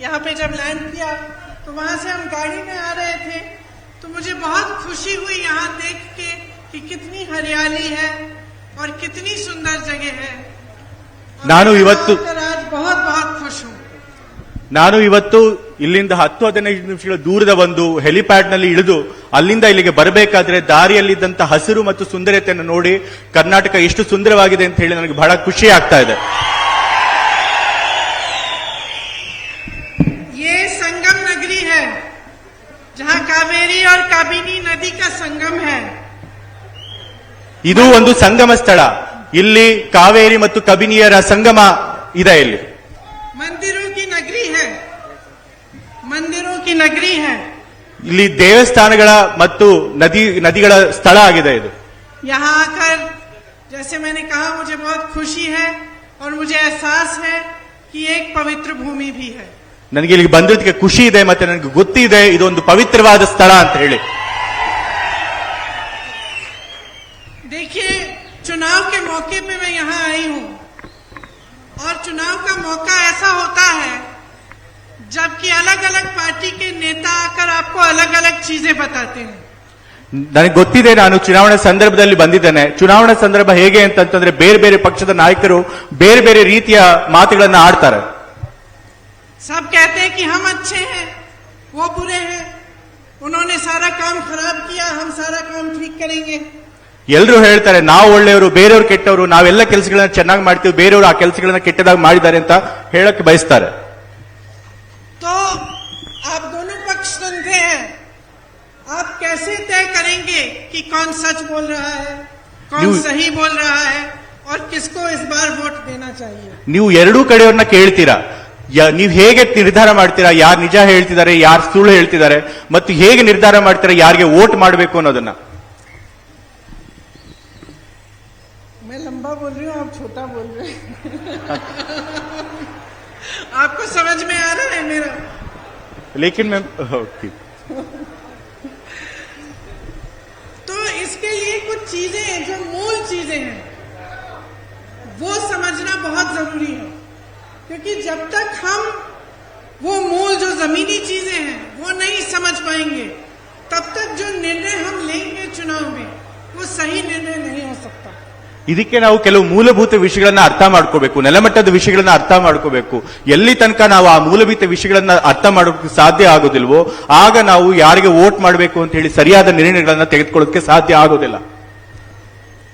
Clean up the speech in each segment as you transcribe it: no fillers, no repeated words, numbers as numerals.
यहाँ पे जब लैंड किया तो वहां से हम गाड़ी में आ रहे थे तो मुझे बहुत खुशी हुई यहाँ देख के कि कितनी हरियाली है और कितनी सुंदर जगह है। ನಾನು ಇವತ್ತು आज बहुत बहुत खुश हूँ। ನಾನು ಇವತ್ತು ಇಲ್ಲಿಂದ 10-15 ನಿಮಿಷಗಳ ದೂರದ ಒಂದು ಹೆಲಿಪ್ಯಾಡ್ ನಲ್ಲಿ ಇಳಿದು ಅಲ್ಲಿಂದ ಇಲ್ಲಿಗೆ ಬರಬೇಕಾದ್ರೆ ದಾರಿಯಲ್ಲಿದ್ದಂತ ಹಸಿರು ಮತ್ತು ಸುಂದರತೆಯನ್ನು ನೋಡಿ ಕರ್ನಾಟಕ ಎಷ್ಟು ಸುಂದರವಾಗಿದೆ ಅಂತ ಹೇಳಿ ನನಗೆ ಬಹಳ ಖುಷಿ ಆಗ್ತಾ ಇದೆ। ये संगम नगरी है जहाँ कावेरी और काबिनी नदी का संगम है। ಇದು ಒಂದು ಸಂಗಮ ಸ್ಥಳ, ಇಲ್ಲಿ ಕಾವೇರಿ ಮತ್ತು ಕಬಿನಿಯರ ಸಂಗಮ ಇದೆ। ಇಲ್ಲಿ मंदिरों की नगरी है, मंदिरों की नगरी है। ಇಲ್ಲಿ ದೇವಸ್ಥಾನಗಳ ಮತ್ತು ನದಿಗಳ ಸ್ಥಳ ಆಗಿದೆ ಇದು। यहाँ आकर जैसे मैंने कहा मुझे बहुत खुशी है और मुझे एहसास है कि एक पवित्र भूमि भी है। ನನಗೆ ಇಲ್ಲಿಗೆ ಬಂದಿದ್ದಕ್ಕೆ ಖುಷಿ ಇದೆ ಮತ್ತೆ ನನಗೆ ಗೊತ್ತಿದೆ ಇದೊಂದು ಪವಿತ್ರವಾದ ಸ್ಥಳ ಅಂತ ಹೇಳಿ। देखिए चुनाव के मौके पे मैं यहाँ आई हूँ और चुनाव का मौका ऐसा होता है जबकि अलग अलग पार्टी के नेता आकर आपको अलग अलग चीजें बताते हैं। ನನಗೆ ಗೊತ್ತಿದೆ, ನಾನು ಚುನಾವಣಾ ಸಂದರ್ಭದಲ್ಲಿ ಬಂದಿದ್ದೇನೆ। ಚುನಾವಣಾ ಸಂದರ್ಭ ಹೇಗೆ ಅಂತಂದ್ರೆ ಬೇರೆ ಬೇರೆ ಪಕ್ಷದ ನಾಯಕರು ಬೇರೆ ಬೇರೆ ರೀತಿಯ ಮಾತುಗಳನ್ನು ಆಡ್ತಾರೆ। सब कहते हैं कि हम अच्छे हैं वो बुरे हैं, उन्होंने सारा काम खराब किया हम सारा काम ठीक करेंगे। ಎಲ್ಲರೂ ಹೇಳ್ತಾರೆ ನಾವು ಒಳ್ಳೆಯವರು ಬೇರೆಯವರು ಕೆಟ್ಟವರು, ನಾವೆಲ್ಲ ಕೆಲಸಗಳನ್ನ ಚೆನ್ನಾಗಿ ಮಾಡ್ತೀವಿ, ಬೇರೆಯವರು ಆ ಕೆಲಸಗಳನ್ನ ಕೆಟ್ಟದಾಗಿ ಮಾಡಿದ್ದಾರೆ ಅಂತ ಹೇಳಕ್ಕೆ ಬಯಸ್ತಾರೆ। तो आप दोनों पक्ष सुनते हैं, आप कैसे तय करेंगे कि कौन सच बोल रहा है, कौन सही बोल रहा है और किसको इस बार वोट देना चाहिए? ನೀವು ಎರಡೂ ಕಡೆಯವ್ರನ್ನ ಕೇಳ್ತೀರಾ, ನೀವು ಹೇಗೆ ನಿರ್ಧಾರ ಮಾಡ್ತೀರಾ ಯಾರು ನಿಜ ಹೇಳ್ತಿದ್ದಾರೆ ಯಾರು ಸುಳ್ಳು ಹೇಳ್ತಿದ್ದಾರೆ ಮತ್ತು ಹೇಗೆ ನಿರ್ಧಾರ ಮಾಡ್ತೀರಾ ಯಾರಿಗೆ ವೋಟ್ ಮಾಡಬೇಕು ಅನ್ನೋದನ್ನ? मैं लंबा बोल रही हूँ आप छोटा बोल रहे हैं आपको समझ में आ रहा है मेरा? लेकिन मैं तो इसके लिए कुछ चीजें हैं जो मूल चीजें हैं वो समझना बहुत जरूरी है, क्योंकि जब तक हम वो मूल जो जमीनी चीजें हैं वो नहीं समझ पाएंगे तब तक जो निर्णय हम लेंगे चुनाव में वो सही निर्णय नहीं हो सकता। ಇದಕ್ಕೆ ನಾವು ಕೆಲವು ಮೂಲಭೂತ ವಿಷಯಗಳನ್ನ ಅರ್ಥ ಮಾಡ್ಕೋಬೇಕು, ನೆಲಮಟ್ಟದ ವಿಷಯಗಳನ್ನ ಅರ್ಥ ಮಾಡ್ಕೋಬೇಕು। ಎಲ್ಲಿ ತನಕ ನಾವು ಆ ಮೂಲಭೂತ ವಿಷಯಗಳನ್ನ ಅರ್ಥ ಮಾಡೋಕೆ ಸಾಧ್ಯ ಆಗೋದಿಲ್ವೋ ಆಗ ನಾವು ಯಾರಿಗೆ ವೋಟ್ ಮಾಡಬೇಕು ಅಂತ ಹೇಳಿ ಸರಿಯಾದ ನಿರ್ಣಯಗಳನ್ನ ತೆಗೆದುಕೊಳ್ಳೋಕೆ ಸಾಧ್ಯ ಆಗೋದಿಲ್ಲ।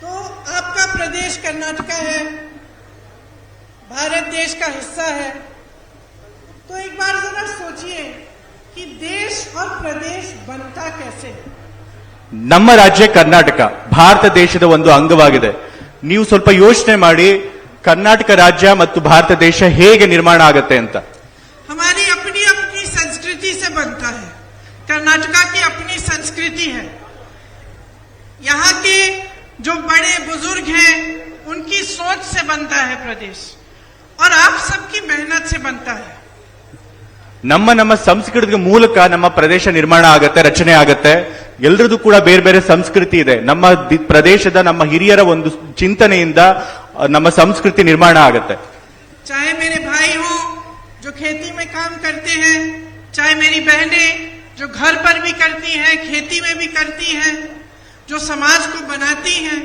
तो आपका प्रदेश कर्नाटका है, भारत देश का हिस्सा है, तो एक बार जरा सोचिए कि देश और प्रदेश बनता कैसे है। ನಮ್ಮ ರಾಜ್ಯ ಕರ್ನಾಟಕ ಭಾರತ ದೇಶದ ಒಂದು ಅಂಗವಾಗಿದೆ। ನೀವು ಸ್ವಲ್ಪ ಯೋಚನೆ ಮಾಡಿ ಕರ್ನಾಟಕ ರಾಜ್ಯ ಮತ್ತು ಭಾರತ ದೇಶ ಹೇಗೆ ನಿರ್ಮಾಣ ಆಗುತ್ತೆ ಅಂತ। हमारी अपनी अपनी संस्कृति से बनता है, कर्नाटका की अपनी संस्कृति है, यहाँ के जो बड़े बुजुर्ग हैं उनकी सोच से बनता है प्रदेश और आप सबकी मेहनत से बनता है। ನಮ್ಮ ಸಂಸ್ಕೃತಿಯ ಮೂಲಕ ನಮ್ಮ ಪ್ರದೇಶ ನಿರ್ಮಾಣ ಆಗತ್ತೆ, ರಚನೆ ಆಗತ್ತೆ। ಎಲ್ಲರದು ಕೂಡ ಬೇರೆ ಬೇರೆ ಸಂಸ್ಕೃತಿ ಇದೆ। ನಮ್ಮ ಪ್ರದೇಶದ ನಮ್ಮ ಹಿರಿಯರ ಒಂದು ಚಿಂತನೆಯಿಂದ ನಮ್ಮ ಸಂಸ್ಕೃತಿ ನಿರ್ಮಾಣ ಆಗತ್ತೆ। चाहे मेरे भाई हो जो खेती में काम करते हैं, चाहे मेरी बहनें जो घर पर भी करती हैं, खेती में भी करती हैं, जो समाज को बनाती हैं,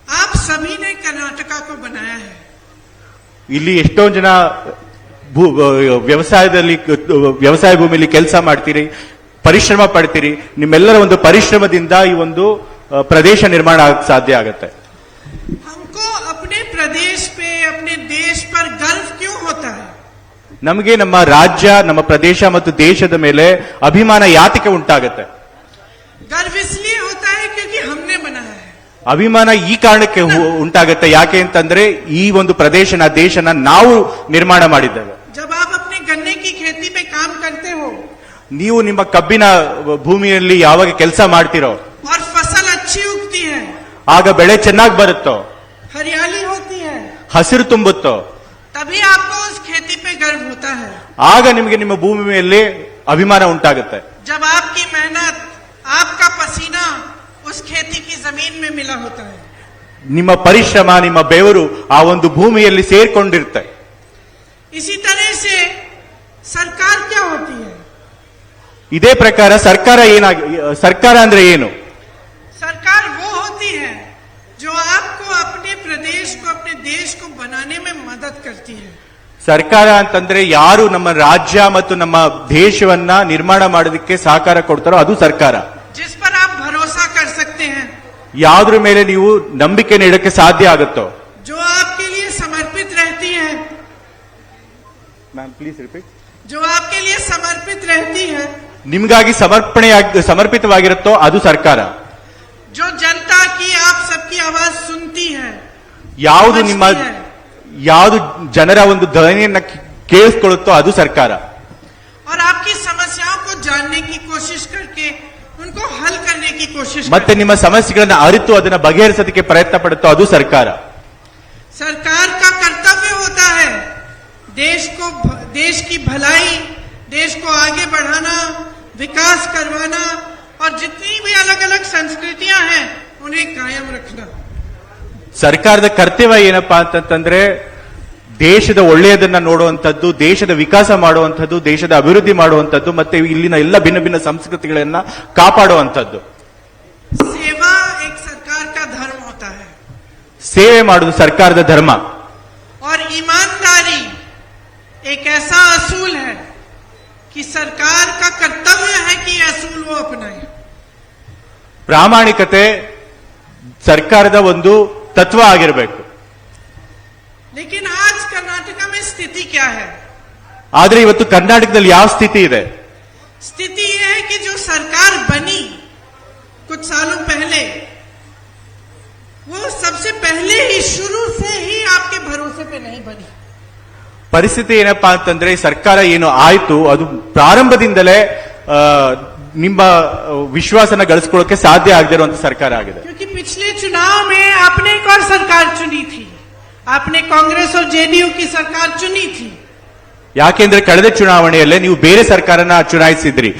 आप सभी ने कर्नाटका को बनाया है। ಇಲ್ಲಿ ಎಷ್ಟೊಂದು ಜನ ವ್ಯವಸಾಯ ಭೂಮಿಯಲ್ಲಿ ಕೆಲಸ ಮಾಡ್ತೀರಿ, ಪರಿಶ್ರಮ ಪಡ್ತೀರಿ, ನಿಮ್ಮೆಲ್ಲರ ಒಂದು ಪರಿಶ್ರಮದಿಂದ ಈ ಒಂದು ಪ್ರದೇಶ ನಿರ್ಮಾಣ ಆಗಕ್ಕೆ ಸಾಧ್ಯ ಆಗುತ್ತೆ। हमको अपने प्रदेश पे अपने देश पर गर्व क्यों होता है? ನಮಗೆ ನಮ್ಮ ರಾಜ್ಯ ನಮ್ಮ ಪ್ರದೇಶ ಮತ್ತು ದೇಶದ ಮೇಲೆ ಅಭಿಮಾನ ಯಾತಕ್ಕೆ ಉಂಟಾಗುತ್ತೆ? गर्व इसलिए होता है क्योंकि हमने बनाया है। ಅಭಿಮಾನ ಈ ಕಾರಣಕ್ಕೆ ಉಂಟಾಗುತ್ತೆ, ಯಾಕೆ ಅಂತಂದ್ರೆ ಈ ಒಂದು ಪ್ರದೇಶನ ದೇಶನ ನಾವು ನಿರ್ಮಾಣ ಮಾಡಿದ್ದೇವೆ। जब आप अपने गन्ने की खेती में काम करते हो, ನೀವು ನಿಮ್ಮ ಕಬ್ಬಿನ ಭೂಮಿಯಲ್ಲಿ ಯಾವಾಗ ಕೆಲಸ ಮಾಡ್ತಿರೋ और फसल अच्छी उगती है, ಆಗ ಬೆಳೆ ಚೆನ್ನಾಗಿ ಬರುತ್ತೋ, हरियाली होती है, ಹಸಿರು ತುಂಬುತ್ತೋ, तभी आपको उस खेती पे गर्व होता है। ಆಗ ನಿಮಗೆ ನಿಮ್ಮ ಭೂಮಿ ಮೇಲೆ ಅಭಿಮಾನ ಉಂಟಾಗುತ್ತೆ। जब आपकी मेहनत आपका पसीना उस खेती की जमीन में मिला होता है, ನಿಮ್ಮ ಪರಿಶ್ರಮ ನಿಮ್ಮ ಬೆವರು ಆ ಒಂದು ಭೂಮಿಯಲ್ಲಿ ಸೇರ್ಕೊಂಡಿರುತ್ತೆ। इसी तरह से सरकार क्या होती है? ಇದೇ ಪ್ರಕಾರ ಸರ್ಕಾರ ಅಂದ್ರೆ ಏನು? सरकार वो होती है जो आपको अपने प्रदेश को, अपने देश को बनाने में मदद करती है। ಸರ್ಕಾರ ಅಂತಂದ್ರೆ ಯಾರು ನಮ್ಮ ರಾಜ್ಯ ಮತ್ತು ನಮ್ಮ ದೇಶವನ್ನ ನಿರ್ಮಾಣ ಮಾಡೋದಕ್ಕೆ ಸಹಕಾರ ಕೊಡ್ತಾರೋ ಅದು ಸರ್ಕಾರ. जिस पर आप भरोसा कर सकते हैं, ಯಾವ್ದ್ರ ಮೇಲೆ ನೀವು ನಂಬಿಕೆ ನೀಡಕ್ಕೆ ಸಾಧ್ಯ ಆಗುತ್ತೋ, जो आपके लिए समर्पित रहती है, ಮ್ಯಾಮ್ ಪ್ಲೀಸ್ ರಿಪೀಟ್, जो आपके लिए समर्पित रहती है, ನಿಮ್ಗಾಗಿ ಸಮರ್ಪಿತವಾಗಿರುತ್ತೋ ಅದು ಸರ್ಕಾರ. जो जनता की, आप सबकी आवाज सुनती है, ಯಾವುದು समझती ನಿಮ್ಮ है, ಯಾವುದು ಜನರ ಒಂದು ಧ್ವನಿಯನ್ನ ಕೇಳಿಸ್ಕೊಳ್ಳುತ್ತೋ ಅದು ಸರ್ಕಾರ. और आपकी समस्याओं को जानने की कोशिश करके उनको हल करने की कोशिश ಮತ್ತೆ ನಿಮ್ಮ ಸಮಸ್ಯೆಗಳನ್ನ ಅರಿತು ಅದನ್ನ ಬಗೆಹರಿಸೋದಕ್ಕೆ ಪ್ರಯತ್ನ ಪಡುತ್ತೋ ಅದು ಸರ್ಕಾರ. सरकार का कर्तव्य होता है देश की भलाई, देश को आगे बढ़ाना, विकास करवाना और जितनी भी अलग अलग संस्कृतियां हैं उन्हें कायम रखना। ಸರ್ಕಾರದ ಕರ್ತವ್ಯ ಏನಪ್ಪಾ ಅಂತಂದ್ರೆ ದೇಶದ ಒಳ್ಳೆಯದನ್ನ ನೋಡುವಂಥದ್ದು, ದೇಶದ ವಿಕಾಸ ಮಾಡುವಂಥದ್ದು, ದೇಶದ ಅಭಿವೃದ್ಧಿ ಮಾಡುವಂಥದ್ದು, ಮತ್ತೆ ಇಲ್ಲಿನ ಎಲ್ಲ ಭಿನ್ನ ಭಿನ್ನ ಸಂಸ್ಕೃತಿಗಳನ್ನ ಕಾಪಾಡುವಂಥದ್ದು. सेवा एक सरकार का धर्म होता है ಸೇವೆ ಮಾಡುವುದು ಸರ್ಕಾರದ ಧರ್ಮ. और ईमानदारी एक ऐसा असूल है कि सरकार का कर्तव्य है कि ये असूल वो अपनाए। ಪ್ರಾಮಾಣಿಕತೆ ಸರ್ಕಾರದ ಒಂದು ತತ್ವ ಆಗಿರಬೇಕು. लेकिन आज कर्नाटका में स्थिति क्या है? ಆದ್ರೆ ಇವತ್ತು ಕರ್ನಾಟಕದಲ್ಲಿ ಯಾವ ಸ್ಥಿತಿ ಇದೆ? स्थिति यह है कि जो सरकार बनी कुछ सालों पहले, वो सबसे पहले ही शुरू से ही आपके भरोसे पे नहीं बनी। ಪರಿಸ್ಥಿತಿ ಏನಪ್ಪಾ ಅಂತಂದ್ರೆ ಈ ಸರ್ಕಾರ ಏನು ಆಯ್ತು ಅದು ಪ್ರಾರಂಭದಿಂದಲೇ ನಿಮ್ಮ ವಿಶ್ವಾಸನ ಗಳಿಸ್ಕೊಳ್ಳೋಕೆ ಸಾಧ್ಯ ಆಗದೆ ಇರುವಂತ ಸರ್ಕಾರ ಆಗಿದೆ. क्योंकि पिछले चुनाव में आपने एक और सरकार चुनी थी, आपने कांग्रेस और जेडीयू की सरकार चुनी थी। ಯಾಕೆಂದ್ರೆ ಕಳೆದ ಚುನಾವಣೆಯಲ್ಲೇ ನೀವು ಬೇರೆ ಸರ್ಕಾರನ ಚುನಾಯಿಸಿದ್ರಿ,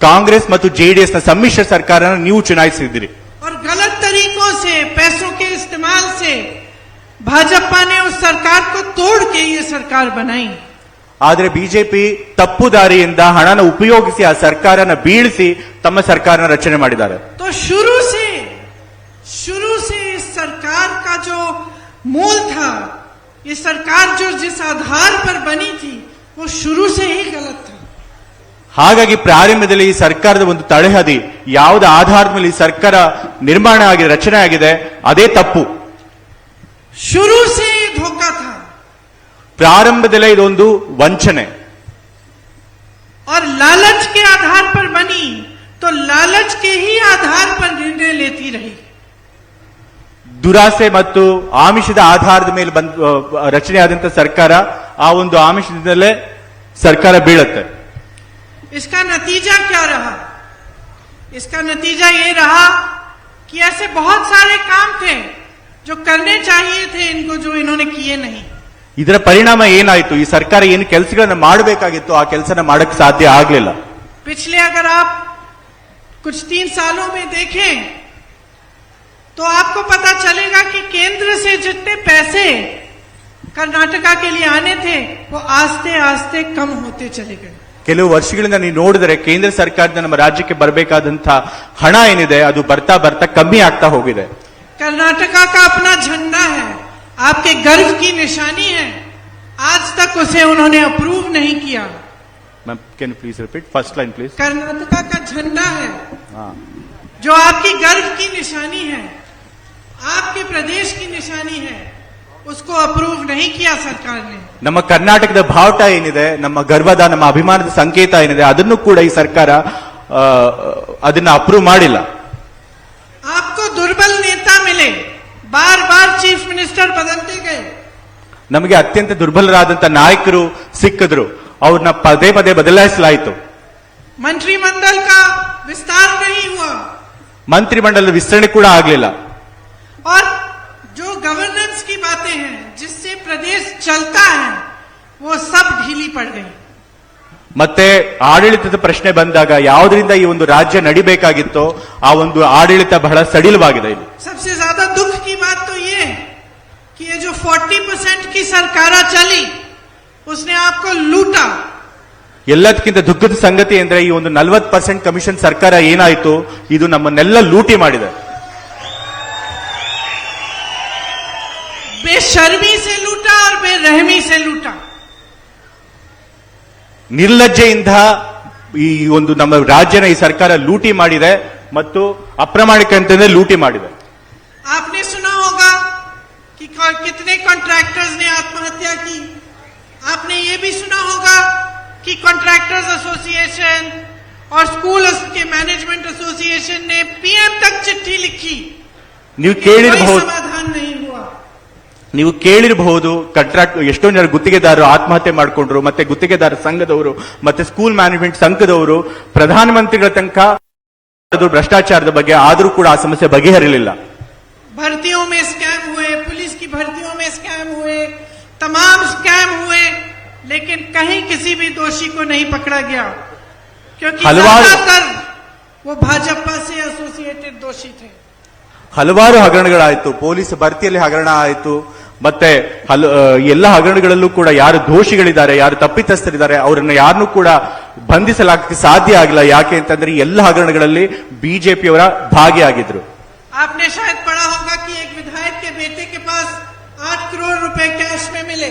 ಕಾಂಗ್ರೆಸ್ ಮತ್ತು ಜೆಡಿಎಸ್ ನ ಸಮ್ಮಿಶ್ರ ಸರ್ಕಾರನ ನೀವು ಚುನಾಯಿಸಿದ್ರಿ. और गलत तरीकों से, पैसों के इस्तेमाल से भाजपा ने उस सरकार को तोड़ के ये सरकार बनाई। ಆದ್ರೆ ಬಿಜೆಪಿ ತಪ್ಪು ದಾರಿಯಿಂದ ಹಣನ ಉಪಯೋಗಿಸಿ ಆ ಸರ್ಕಾರನ ಬೀಳಿಸಿ ತಮ್ಮ ಸರ್ಕಾರನ ರಚನೆ ಮಾಡಿದ್ದಾರೆ. तो शुरू से इस सरकार का जो मूल था, ये सरकार जो जिस आधार पर बनी थी वो शुरू से ही गलत था। ಹಾಗಾಗಿ ಪ್ರಾರಂಭದಲ್ಲಿ ಈ ಸರ್ಕಾರದ ಒಂದು ತಳಹದಿ ಯಾವುದೇ ಆಧಾರದ ಮೇಲೆ ಈ ಸರ್ಕಾರ ನಿರ್ಮಾಣ ಆಗಿದೆ, ರಚನೆ ಆಗಿದೆ, ಅದೇ ತಪ್ಪು. शुरू से ये धोखा था ಪ್ರಾರಂಭದಲ್ಲೇ ಇದೊಂದು ವಂಚನೆ. और लालच के आधार पर बनी तो लालच के ही आधार पर निर्णय लेती रही। ದುರಾಸೆ ಮತ್ತು ಆಮಿಷದ ಆಧಾರದ ಮೇಲೆ ರಚನೆ ಆದಂತ ಸರ್ಕಾರ ಆ ಒಂದು ಆಮಿಷದಿಂದಲೇ ಸರ್ಕಾರ ಬೀಳುತ್ತೆ. इसका नतीजा क्या रहा? इसका नतीजा ये रहा कि ऐसे बहुत सारे काम थे जो करने चाहिए थे इनको, जो इन्होंने किए नहीं। ಇದರ ಪರಿಣಾಮ ಏನಾಯ್ತು? ಈ ಸರ್ಕಾರ ಏನು ಕೆಲಸಗಳನ್ನ ಮಾಡಬೇಕಾಗಿತ್ತು ಆ ಕೆಲಸನ ಮಾಡಕ್ ಸಾಧ್ಯ ಆಗ್ಲಿಲ್ಲ. पिछले अगर आप कुछ 3 सालों में देखें तो आपको पता चलेगा कि केंद्र से जितने पैसे कर्नाटका के लिए आने थे वो आस्ते आस्ते कम होते चले गए। ಕೆಲವು ವರ್ಷಗಳಿಂದ ನೀವು ನೋಡಿದ್ರೆ ಕೇಂದ್ರ ಸರ್ಕಾರದಿಂದ ನಮ್ಮ ರಾಜ್ಯಕ್ಕೆ ಬರಬೇಕಾದಂತ ಹಣ ಏನಿದೆ ಅದು ಬರ್ತಾ ಬರ್ತಾ ಕಮ್ಮಿ ಆಗ್ತಾ ಹೋಗಿದೆ. कर्नाटका का अपना झंडा है, आपके गर्व की निशानी है, आज तक उसे उन्होंने अप्रूव नहीं किया। Ma'am can you please repeat first line please? Karnataka का झंडा है हाँ, जो आपकी गर्व की निशानी है, आपके प्रदेश की निशानी है, उसको अप्रूव नहीं किया सरकार ने। ನಮ್ಮ ಕರ್ನಾಟಕದ ಬಾವುಟ ಏನಿದೆ, ನಮ್ಮ ಗರ್ವದ ನಮ್ಮ ಅಭಿಮಾನದ ಸಂಕೇತ ಏನಿದೆ ಅದನ್ನು ಕೂಡ ಈ ಸರ್ಕಾರ ಅದನ್ನ ಅಪ್ರೂವ್ ಮಾಡಿಲ್ಲ. आपको दुर्बल नेता मिले, बार बार चीफ मिनिस्टर बदलते गए। ನಮಗೆ ಅತ್ಯಂತ ದುರ್ಬಲರಾದಂತ ನಾಯಕರು ಸಿಕ್ಕಿದ್ರು, ಅವ್ರನ್ನ ಪದೇ ಪದೇ ಬದಲಾಯಿಸಲಾಯಿತು. मंत्रिमंडल का विस्तार नहीं हुआ, ಮಂತ್ರಿಮಂಡಲದ ವಿಸ್ತರಣೆ ಕೂಡ ಆಗ್ಲಿಲ್ಲ. और जो गवर्नेंस की बातें हैं जिससे प्रदेश चलता है वो सब ढीली पड़ गई। ಮತ್ತೆ ಆಡಳಿತದ ಪ್ರಶ್ನೆ ಬಂದಾಗ ಯಾವುದರಿಂದ ಈ ಒಂದು ರಾಜ್ಯ ನಡಿಬೇಕಾಗಿತ್ತೋ ಆ ಒಂದು ಆಡಳಿತ ಬಹಳ ಸಡಿಲವಾಗಿದೆ. ಇಲ್ಲಿ सबसे ज्यादा दुख की बात तो ये है कि ये जो 40% की सरकार चली उसने आपको लूटा, ಎಲ್ಲದಕ್ಕಿಂತ ದುಃಖದ ಸಂಗತಿ ಅಂದ್ರೆ ಈ ಒಂದು 40% ಕಮಿಷನ್ ಸರ್ಕಾರ ಏನಾಯ್ತು, ಇದು ನಮ್ಮನ್ನೆಲ್ಲ ಲೂಟಿ ಮಾಡಿದೆ. बेशर्मी से लूटा और बेरहमी से लूटा. ನಿರ್ಲಜ್ಜೆಯಿಂದ ಈ ಒಂದು ನಮ್ಮ ರಾಜ್ಯನ ಈ ಸರ್ಕಾರ ಲೂಟಿ ಮಾಡಿದೆ ಮತ್ತು ಅಪ್ರಾಮಾಣಿಕತೆಯಿಂದ ಲೂಟಿ ಮಾಡಿದೆ. आपने सुना होगा कि कितने कॉन्ट्रैक्टर्स ने आत्महत्या की. आपने ये भी सुना होगा कि कॉन्ट्रैक्टर्स एसोसिएशन और स्कूल के मैनेजमेंट एसोसिएशन ने पीएम तक चिट्ठी लिखी. ನೀವು ಕೇಳಿರಬಹುದು, समाधान नहीं हुआ. ನೀವು ಕೇಳಿರಬಹುದು ಕಾಂಟ್ರಾಕ್ಟ್ ಎಷ್ಟೊಂದು ಜನ ಗುತ್ತಿಗೆದಾರರು ಆತ್ಮಹತ್ಯೆ ಮಾಡಿಕೊಂಡ್ರು, ಮತ್ತೆ ಗುತ್ತಿಗೆದಾರ ಸಂಘದವರು ಮತ್ತೆ ಸ್ಕೂಲ್ ಮ್ಯಾನೇಜ್ಮೆಂಟ್ ಸಂಘದವರು ಪ್ರಧಾನಮಂತ್ರಿಗಳ ತನಕ ಭ್ರಷ್ಟಾಚಾರದ ಬಗ್ಗೆ ಆದರೂ ಕೂಡ ಆ ಸಮಸ್ಯೆ ಬಗೆಹರಿಲಿಲ್ಲ. भर्तियों में स्कैम हुए, पुलिस की भर्तियों में स्कैम हुए, तमाम स्कैम हुए, लेकिन कहीं किसी भी दोषी को नहीं पकड़ा गया, क्योंकि ज्यादातर वो भाजपा से एसोसिएटेड दोषी थे. ಹಲವಾರು ಹಗರಣಗಳಾಯ್ತು, ಪೊಲೀಸ್ ಭರ್ತಿಯಲ್ಲಿ ಹಗರಣ ಆಯಿತು, ಮತ್ತೆ ಎಲ್ಲ ಹಗರಣಗಳಲ್ಲೂ ಕೂಡ ಯಾರು ದೋಷಿಗಳಿದ್ದಾರೆ, ಯಾರು ತಪ್ಪಿತಸ್ಥರಿದ್ದಾರೆ ಅವರನ್ನು ಯಾರನ್ನೂ ಕೂಡ ಬಂಧಿಸಲಾಗಕ್ಕೆ ಸಾಧ್ಯ ಆಗಿಲ್ಲ. ಯಾಕೆ ಅಂತಂದ್ರೆ ಎಲ್ಲ ಹಗರಣಗಳಲ್ಲಿ ಬಿಜೆಪಿಯವರ ಭಾಗಿಯಾಗಿದ್ರು. आपने शायद पढ़ा होगा कि एक विधायक के बेटे के पास 8 करोड़ रुपए कैश में मिले.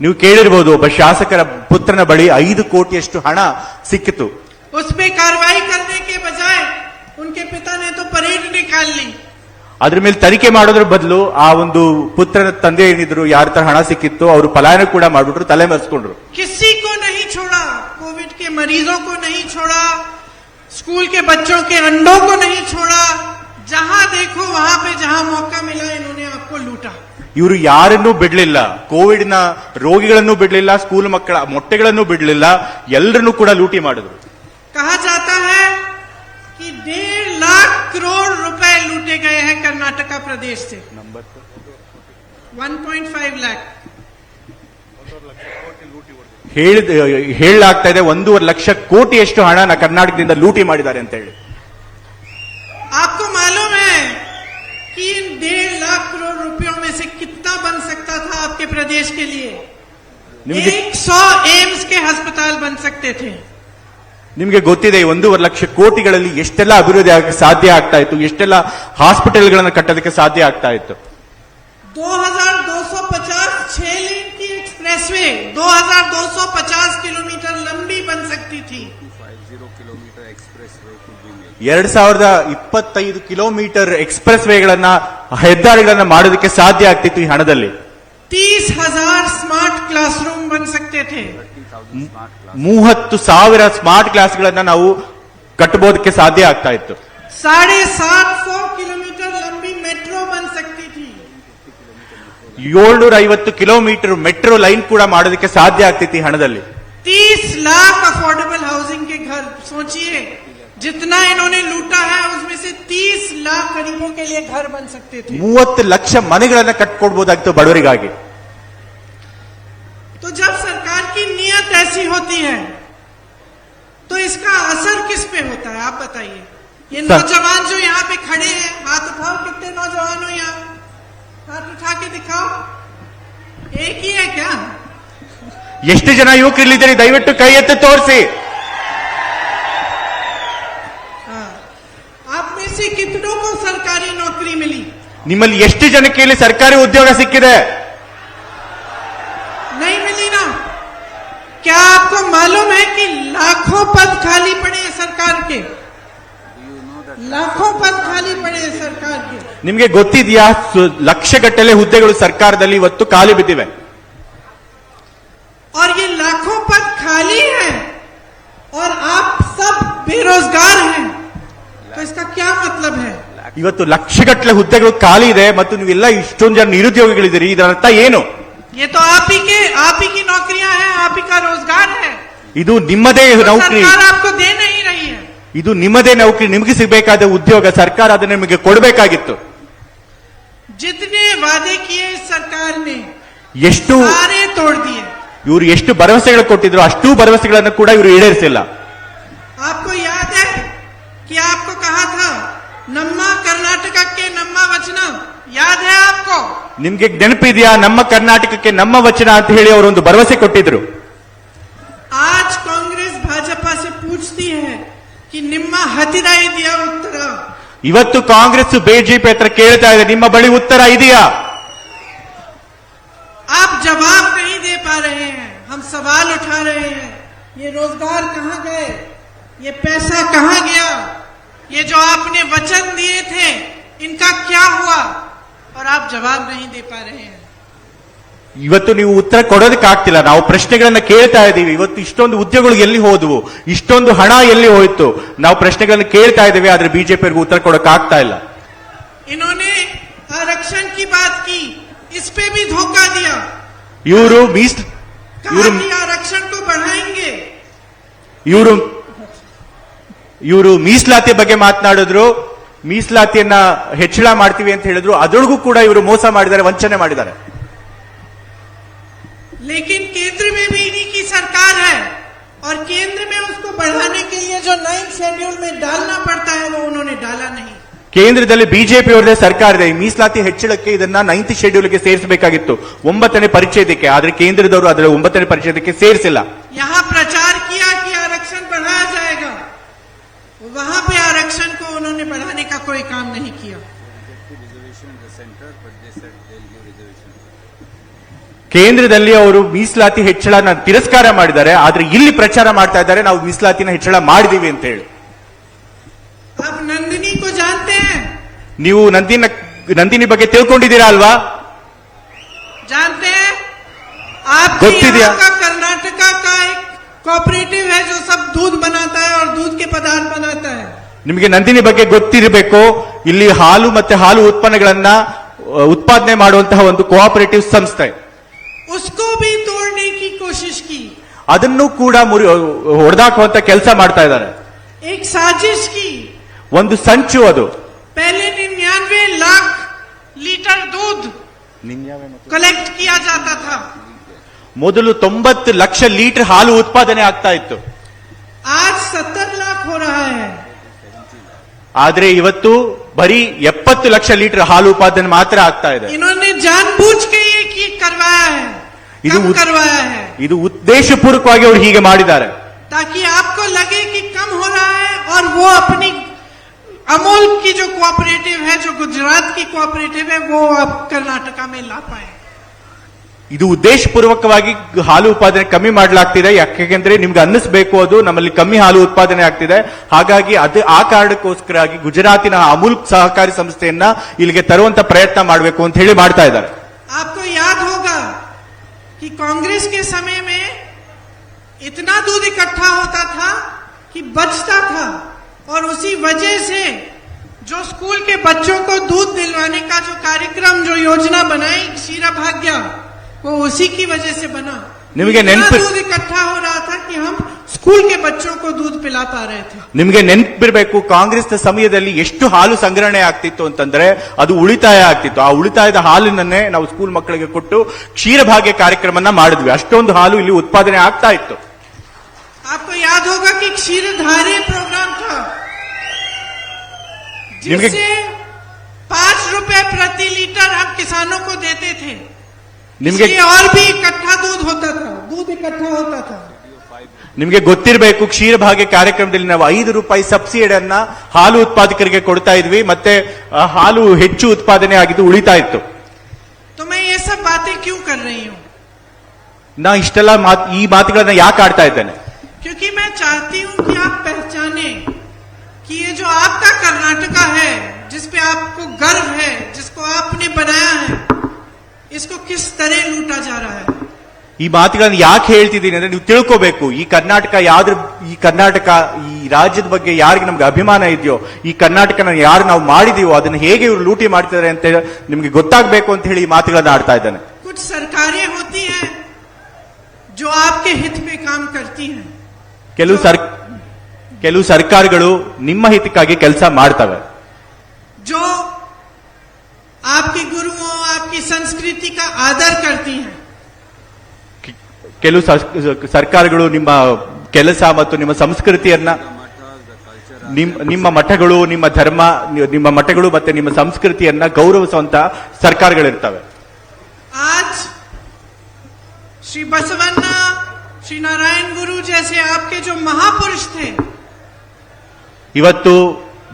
ನೀವು ಕೇಳಿರಬಹುದು, ಒಬ್ಬ ಶಾಸಕರ ಪುತ್ರನ ಬಳಿ 5 ಕೋಟಿಯಷ್ಟು ಹಣ ಸಿಕ್ಕಿತು. उस पे कार्रवाई करने के बजाय उनके पिता ने तो परेड निकाल ली. ಅದ್ರ ಮೇಲೆ ತನಿಖೆ ಮಾಡೋದ್ರ ಬದಲು ಆ ಒಂದು ಪುತ್ರನ ತಂದೆ ಏನಿದ್ರು ಯಾರ ತರ ಹಣ ಸಿಕ್ಕಿತ್ತು ಅವರು ಪಲಾಯನ ಕೂಡ ಮಾಡ್ಬಿಟ್ರು, ತಲೆ ಮರೆಸ್ಕೊಂಡ್ರು. किसी को नहीं छोड़ा, कोविड के मरीजों को नहीं छोड़ा, स्कूल के बच्चों के अंडों को नहीं छोड़ा. जहां देखो वहां पे जहां मौका मिला इन्होंने आपको लूटा. ಇವರು ಯಾರನ್ನೂ ಬಿಡ್ಲಿಲ್ಲ, ಕೋವಿಡ್ ನ ರೋಗಿಗಳನ್ನೂ ಬಿಡ್ಲಿಲ್ಲ, ಸ್ಕೂಲ್ ಮಕ್ಕಳ ಮೊಟ್ಟೆಗಳನ್ನೂ ಬಿಡ್ಲಿಲ್ಲ, ಎಲ್ಲರನ್ನೂ ಕೂಡ ಲೂಟಿ ಮಾಡಿದ್ರು. कहा जाता है कि 1.5 लाख करोड़ रुपए लूटे गए हैं कर्नाटका प्रदेश से. 1.5 लाख ಹೇಳಲಾಗ್ತಾ ಇದೆ 1.5 ಲಕ್ಷ ಕೋಟಿಯಷ್ಟು ಹಣ ಕರ್ನಾಟಕದಿಂದ ಲೂಟಿ ಮಾಡಿದ್ದಾರೆ ಅಂತ ಹೇಳಿ. आपको मालूम है कि इन 1.5 लाख करोड़ रुपयों में से कितना बन सकता था आपके प्रदेश के लिए? 100 एम्स के अस्पताल बन सकते थे. ನಿಮಗೆ ಗೊತ್ತಿದೆ 1.5 ಲಕ್ಷ ಕೋಟಿಗಳಲ್ಲಿ ಎಷ್ಟೆಲ್ಲ ಅಭಿವೃದ್ಧಿ ಆಗಕ್ಕೆ ಸಾಧ್ಯ ಆಗ್ತಾ ಇತ್ತು, ಎಷ್ಟೆಲ್ಲ ಹಾಸ್ಪಿಟಲ್ಗಳನ್ನು ಕಟ್ಟೋದಕ್ಕೆ ಸಾಧ್ಯ ಆಗ್ತಾ ಇತ್ತು. 2250 6 लेन की एक्सप्रेसवे 2250 किलोमीटर लंबी बन सकती थी. 2025 ಕಿಲೋಮೀಟರ್ ಎಕ್ಸ್ಪ್ರೆಸ್ ವೇಗಳನ್ನ ಹೆದ್ದಾರಿಗಳನ್ನ ಮಾಡೋದಕ್ಕೆ ಸಾಧ್ಯ ಆಗ್ತಿತ್ತು ಈ ಹಣದಲ್ಲಿ. 30,000 स्मार्ट क्लासरूम बन सकते थे. 30,000 ಸ್ಮಾರ್ಟ್ ಕ್ಲಾಸ್ಗಳನ್ನ ನಾವು ಕಟ್ಟಬಹುದಕ್ಕೆ ಸಾಧ್ಯ ಆಗ್ತಾ ಇತ್ತು. 750 किलोमीटर लंबी मेट्रो बन सकती थी. 750 ಕಿಲೋಮೀಟರ್ ಮೆಟ್ರೋ ಲೈನ್ ಕೂಡ ಮಾಡೋದಕ್ಕೆ ಸಾಧ್ಯ ಆಗ್ತಿತ್ತು ಈ ಹಣದಲ್ಲಿ. 30 लाख अफोर्डेबल हाउसिंग के घर. सोचिए जितना इन्होंने लूटा है उसमें से 30 लाख गरीबों के लिए घर बन सकते थे. 30 ಲಕ್ಷ ಮನೆಗಳನ್ನ ಕಟ್ಕೊಡ್ಬೋದಾಗಿತ್ತು ಬಡವರಿಗಾಗಿ. तो जब सरकार की नीयत ऐसी होती है तो इसका असर किस पे होता है आप बताइए. ये नौजवान जो यहाँ पे खड़े हैं, हाथ उठाओ, कितने नौजवान हो यहाँ, हाथ उठा के दिखाओ. एक ही है क्या? ಎಷ್ಟು ಜನ ಯುವಕರಿಲ್ಲಿದ್ದಾರೆ ದಯವಿಟ್ಟು ಕೈ ಎತ್ತಿ ತೋರಿಸಿ. आप में से कितनों को सरकारी नौकरी मिली? ನಿಮ್ಮಲ್ಲಿ ಎಷ್ಟು ಜನಕ್ಕೆ ಇಲ್ಲಿ ಸರ್ಕಾರಿ ಉದ್ಯೋಗ ಸಿಕ್ಕಿದೆ? नहीं मिली ना. क्या आपको मालूम है कि लाखों पद खाली पड़े हैं सरकार के? लाखों पद खाली पड़े हैं सरकार के. ನಿಮಗೆ ಗೊತ್ತಿದೆಯಾ ಲಕ್ಷಗಟ್ಟಲೆ ಹುದ್ದೆಗಳು ಸರ್ಕಾರದಲ್ಲಿ ಇವತ್ತು ಖಾಲಿ ಬಿದ್ದಿವೆ. और ये लाखों पद खाली हैं और आप सब बेरोजगार हैं, तो इसका क्या मतलब है? ಇವತ್ತು ಲಕ್ಷಗಟ್ಟಲೆ ಹುದ್ದೆಗಳು ಖಾಲಿ ಇದೆ ಮತ್ತು ನೀವೆಲ್ಲ ಇಷ್ಟೊಂದು ಜನ ನಿರುದ್ಯೋಗಿಗಳಿದ್ದೀರಿ, ಇದರ ಅರ್ಥ ಏನು? ये तो आप ही की नौकरियां हैं, आप ही का रोजगार है. ಇದು ನಿಮ್ಮದೇ ನೌಕರಿ, सरकार आपको दे नहीं रही है. ಇದು ನಿಮ್ಮದೇ ನೌಕರಿ, ನಿಮಗೆ ಸಿಗಬೇಕಾದ ಉದ್ಯೋಗ ಸರ್ಕಾರ ಅದನ್ನು ನಿಮಗೆ ಕೊಡಬೇಕಾಗಿತ್ತು. जितने वादे किए इस सरकार ने ಎಷ್ಟು सारे तोड़ दिए. ಇವರು ಎಷ್ಟು ಭರವಸೆಗಳು ಕೊಟ್ಟಿದ್ರು ಅಷ್ಟೂ ಭರವಸೆಗಳನ್ನು ಕೂಡ ಇವರು ಈಡೇರಿಸಿಲ್ಲ. आपको याद है कि आपको कहा था नम्मा कर्नाटका के नम्मा वचना, याद है आपको? ನಿಮ್ಗೆ ನೆನಪಿದೆಯಾ ನಮ್ಮ ಕರ್ನಾಟಕಕ್ಕೆ ನಮ್ಮ ವಚನ ಅಂತ ಹೇಳಿ ಅವರೊಂದು ಭರವಸೆ ಕೊಟ್ಟಿದ್ರು. आज कांग्रेस कि निम्मा हतिरा दिया उत्तर ಇವತ್ತು ಕಾಂಗ್ರೆಸ್ ಬಿಜೆಪಿ ಹತ್ರ ಕೇಳ್ತಾ ಇದೆ, ನಿಮ್ಮ ಬಳಿ ಉತ್ತರ ಇದೆಯಾ? आप जवाब नहीं दे पा रहे हैं, हम सवाल उठा रहे हैं। ये रोजगार कहां गए, ये पैसा कहां गया, ये जो आपने वचन दिए थे इनका क्या हुआ, और आप जवाब नहीं दे पा रहे हैं। ಇವತ್ತು ನೀವು ಉತ್ತರ ಕೊಡೋದಕ್ಕಾಗ್ತಿಲ್ಲ. ನಾವು ಪ್ರಶ್ನೆಗಳನ್ನ ಕೇಳ್ತಾ ಇದ್ದೀವಿ. ಇವತ್ತು ಇಷ್ಟೊಂದು ಉದ್ಯೋಗಗಳು ಎಲ್ಲಿ ಹೋದವು, ಇಷ್ಟೊಂದು ಹಣ ಎಲ್ಲಿ ಹೋಯ್ತು, ನಾವು ಪ್ರಶ್ನೆಗಳನ್ನ ಕೇಳ್ತಾ ಇದ್ದೀವಿ, ಆದ್ರೆ ಬಿಜೆಪಿಯವರಿಗೆ ಉತ್ತರ ಕೊಡೋಕ್ಕಾಗ್ತಾ ಇಲ್ಲ. इन्होंने आरक्षण की बात की, इस पे भी धोखा दिया। ಇವರು कहा कि आरक्षण को बढ़ाएंगे। ಇವರು ಮೀಸಲಾತಿ ಬಗ್ಗೆ ಮಾತನಾಡಿದ್ರು, ಮೀಸಲಾತಿಯನ್ನ ಹೆಚ್ಚಳ ಮಾಡ್ತೀವಿ ಅಂತ ಹೇಳಿದ್ರು. ಅದರೊಳಗೂ ಕೂಡ ಇವರು ಮೋಸ ಮಾಡಿದ್ದಾರೆ, ವಂಚನೆ ಮಾಡಿದ್ದಾರೆ. लेकिन केंद्र में भी इन्हीं की सरकार है, और केंद्र में उसको बढ़ाने के लिए जो 9th शेड्यूल में डालना पड़ता है वो उन्होंने डाला नहीं। ಕೇಂದ್ರದಲ್ಲಿ ಬಿಜೆಪಿ ಅವರದೇ ಸರ್ಕಾರ ಇದೆ. ಈ ಮೀಸಲಾತಿ ಹೆಚ್ಚಳಕ್ಕೆ ಇದನ್ನ 9th ಶೆಡ್ಯೂಲ್ಗೆ ಸೇರಿಸಬೇಕಾಗಿತ್ತು, 9ನೇ ಪರಿಚ್ಛೇದಕ್ಕೆ. ಆದ್ರೆ ಕೇಂದ್ರದವರು ಅದರ 9ನೇ ಪರಿಚ್ಛೇದಕ್ಕೆ ಸೇರಿಸಿಲ್ಲ. यहाँ प्रचार किया कि आरक्षण बढ़ाया जाएगा, वहां पे आरक्षण को उन्होंने बढ़ाने का कोई काम नहीं किया। ಕೇಂದ್ರದಲ್ಲಿ ಅವರು ಮೀಸಲಾತಿ ಹೆಚ್ಚಳನ ತಿರಸ್ಕಾರ ಮಾಡಿದ್ದಾರೆ, ಆದ್ರೆ ಇಲ್ಲಿ ಪ್ರಚಾರ ಮಾಡ್ತಾ ಇದ್ದಾರೆ ನಾವು ಮೀಸಲಾತಿನ ಹೆಚ್ಚಳ ಮಾಡಿದೀವಿ ಅಂತ ಹೇಳಿ. आप नंदिनी को जानते हैं? ನೀವು ನಂದಿನಿ ಬಗ್ಗೆ ತಿಳ್ಕೊಂಡಿದ್ದೀರಾ ಅಲ್ವಾ? जानते हैं? आपके ಗೊತ್ತಿದೆಯಾ? यहाँ का कर्नाटका का एक कोऑपरेटिव है जो सब दूध बनाता है और दूध के पदार्थ बनाता है। ನಿಮಗೆ ನಂದಿನಿ ಬಗ್ಗೆ ಗೊತ್ತಿರಬೇಕು. ಇಲ್ಲಿ ಹಾಲು ಮತ್ತೆ ಹಾಲು ಉತ್ಪನ್ನಗಳನ್ನ ಉತ್ಪಾದನೆ ಮಾಡುವಂತಹ ಒಂದು ಕೋಆಪರೇಟಿವ್ ಸಂಸ್ಥೆ. उसको भी तोड़ने की कोशिश की, ಅದನ್ನು ಕೂಡ ಹೊಡೆದಾಕುವಂತ ಕೆಲಸ ಮಾಡ್ತಾ ಇದ್ದಾರೆ. एक साजिश की। ಒಂದು ಸಂಚು ಅದು. पहले 99 लाख लीटर दूध कलेक्ट किया जाता था, ಮೊದಲು 90 ಲಕ್ಷ ಲೀಟರ್ ಹಾಲು ಉತ್ಪಾದನೆ ಆಗ್ತಾ ಇತ್ತು. आज 70 लाख हो रहा है। ಆದ್ರೆ ಇವತ್ತು ಬರೀ 70 ಲಕ್ಷ ಲೀಟರ್ ಹಾಲು ಉತ್ಪಾದನೆ ಮಾತ್ರ ಆಗ್ತಾ ಇದೆ. इन्होंने जानबूझ के ये करवाया है, कम करवाया है, ಇದು ಉದ್ದೇಶಪೂರ್ವಕವಾಗಿ ಅವರು ಹೀಗೆ ಮಾಡಿದ್ದಾರೆ. ताकि आपको लगे कि कम हो रहा है, और वो अपनी अमूल की जो कोऑपरेटिव है, जो गुजरात की कोऑपरेटिव है, वो आप कर्नाटका में ला पाए। ಇದು ಉದ್ದೇಶಪೂರ್ವಕವಾಗಿ ಹಾಲು ಉತ್ಪಾದನೆ ಕಮ್ಮಿ ಮಾಡಲಾಗ್ತಿದೆ. ಯಾಕೆಂದ್ರೆ ನಿಮ್ಗೆ ಅನ್ನಿಸ್ಬೇಕು ಅದು ನಮ್ಮಲ್ಲಿ ಕಮ್ಮಿ ಹಾಲು ಉತ್ಪಾದನೆ ಆಗ್ತಿದೆ, ಹಾಗಾಗಿ ಅದು ಆ ಕಾರಣಕ್ಕೋಸ್ಕರವಾಗಿ ಗುಜರಾತಿನ ಅಮೂಲ್ ಸಹಕಾರಿ ಸಂಸ್ಥೆಯನ್ನ ಇಲ್ಲಿಗೆ ತರುವಂತ ಪ್ರಯತ್ನ ಮಾಡಬೇಕು ಅಂತ ಹೇಳಿ ಮಾಡ್ತಾ ಇದ್ದಾರೆ. आपको याद होगा कि कांग्रेस के समय में इतना दूध इकट्ठा होता था कि बचता था, और उसी वजह से जो स्कूल के बच्चों को दूध दिलवाने का जो कार्यक्रम, जो योजना बनाई क्षीरा भाग्य, वो उसी की वजह से बना। दूध इकट्ठा हो रहा था कि हम स्कूल के बच्चों को दूध पिला पा रहे थे। ನಿಮಗೆ ನೆನಪಿರಬೇಕು, ಕಾಂಗ್ರೆಸ್ ಸಮಯದಲ್ಲಿ ಎಷ್ಟು ಹಾಲು ಸಂಗ್ರಹಣೆ ಆಗ್ತಿತ್ತು ಅಂತಂದ್ರೆ ಅದು ಉಳಿತಾಯ ಆಗ್ತಿತ್ತು. ಆ ಉಳಿತಾಯದ ಹಾಲಿನನ್ನೇ ನಾವು ಸ್ಕೂಲ್ ಮಕ್ಕಳಿಗೆ ಕೊಟ್ಟು ಕ್ಷೀರಭಾಗ್ಯ ಕಾರ್ಯಕ್ರಮನ ಮಾಡಿದ್ವಿ. ಅಷ್ಟೊಂದು ಹಾಲು ಇಲ್ಲಿ ಉತ್ಪಾದನೆ ಆಗ್ತಾ ಇತ್ತು. आपको याद होगा कि क्षीरधारे प्रोग्राम था, जिससे 5 रुपए प्रति लीटर हम किसानों को देते थे। इसलिए और भी इकट्ठा दूध होता था, दूध इकट्ठा होता था। ನಿಮಗೆ ಗೊತ್ತಿರಬೇಕು, ಕ್ಷೀರಭಾಗ್ಯ ಕಾರ್ಯಕ್ರಮದಲ್ಲಿ ನಾವು 5 ರೂಪಾಯಿ ಸಬ್ಸಿಡಿಯನ್ನ ಹಾಲು ಉತ್ಪಾದಕರಿಗೆ ಕೊಡ್ತಾ ಇದ್ವಿ, ಮತ್ತೆ ಹಾಲು ಹೆಚ್ಚು ಉತ್ಪಾದನೆ ಆಗಿದ್ದು ಉಳಿತಾ ಇತ್ತು. तो मैं ये सब बातें क्यों कर रही हूँ? ನಾ ಇಷ್ಟೆಲ್ಲ ಈ ಮಾತುಗಳನ್ನ ಯಾಕೆ ಆಡ್ತಾ ಇದ್ದೇನೆ? क्योंकि मैं चाहती हूं कि आप पहचाने कि ये जो आपका कर्नाटका है, जिसपे आपको गर्व है, जिसको आपने बनाया है, इसको किस तरह लूटा जा रहा है। ಈ ಮಾತುಗಳನ್ನ ಯಾಕೆ ಹೇಳ್ತಿದ್ದೀನಿ ಅಂದ್ರೆ ನೀವು ತಿಳ್ಕೋಬೇಕು, ಈ ಕರ್ನಾಟಕ ಈ ರಾಜ್ಯದ ಬಗ್ಗೆ ಯಾರಿಗೆ ನಮ್ಗೆ ಅಭಿಮಾನ ಇದೆಯೋ, ಈ ಕರ್ನಾಟಕನ ಯಾರು ನಾವು ಮಾಡಿದೀವೋ ಅದನ್ನ ಹೇಗೆ ಇವರು ಲೂಟಿ ಮಾಡ್ತಿದ್ದಾರೆ ಅಂತ ನಿಮ್ಗೆ ಗೊತ್ತಾಗಬೇಕು ಅಂತ ಹೇಳಿ ಈ ಮಾತುಗಳನ್ನ ಆಡ್ತಾ ಇದ್ದಾನೆ. कुछ सरकारें होती हैं जो आपके हित में काम करती हैं, ಕೆಲವು ಸರ್ಕಾರಗಳು ನಿಮ್ಮ ಹಿತಕ್ಕಾಗಿ ಕೆಲಸ ಮಾಡ್ತವೆ, जो आपके गुरुओं, आपकी संस्कृति का आदर करती हैं। ಕೆಲವು ಸರ್ಕಾರಗಳು ನಿಮ್ಮ ಕೆಲಸ ಮತ್ತು ನಿಮ್ಮ ಸಂಸ್ಕೃತಿಯನ್ನ, ನಿಮ್ಮ ಮಠಗಳು, ನಿಮ್ಮ ಧರ್ಮ, ನಿಮ್ಮ ಮಠಗಳು ಮತ್ತೆ ನಿಮ್ಮ ಸಂಸ್ಕೃತಿಯನ್ನ ಗೌರವಿಸುವಂತ ಸರ್ಕಾರಗಳಿರ್ತವೆ. आज श्री बसवन्ना, श्री नारायण गुरु जैसे आपके जो महापुरुष थे, ಇವತ್ತು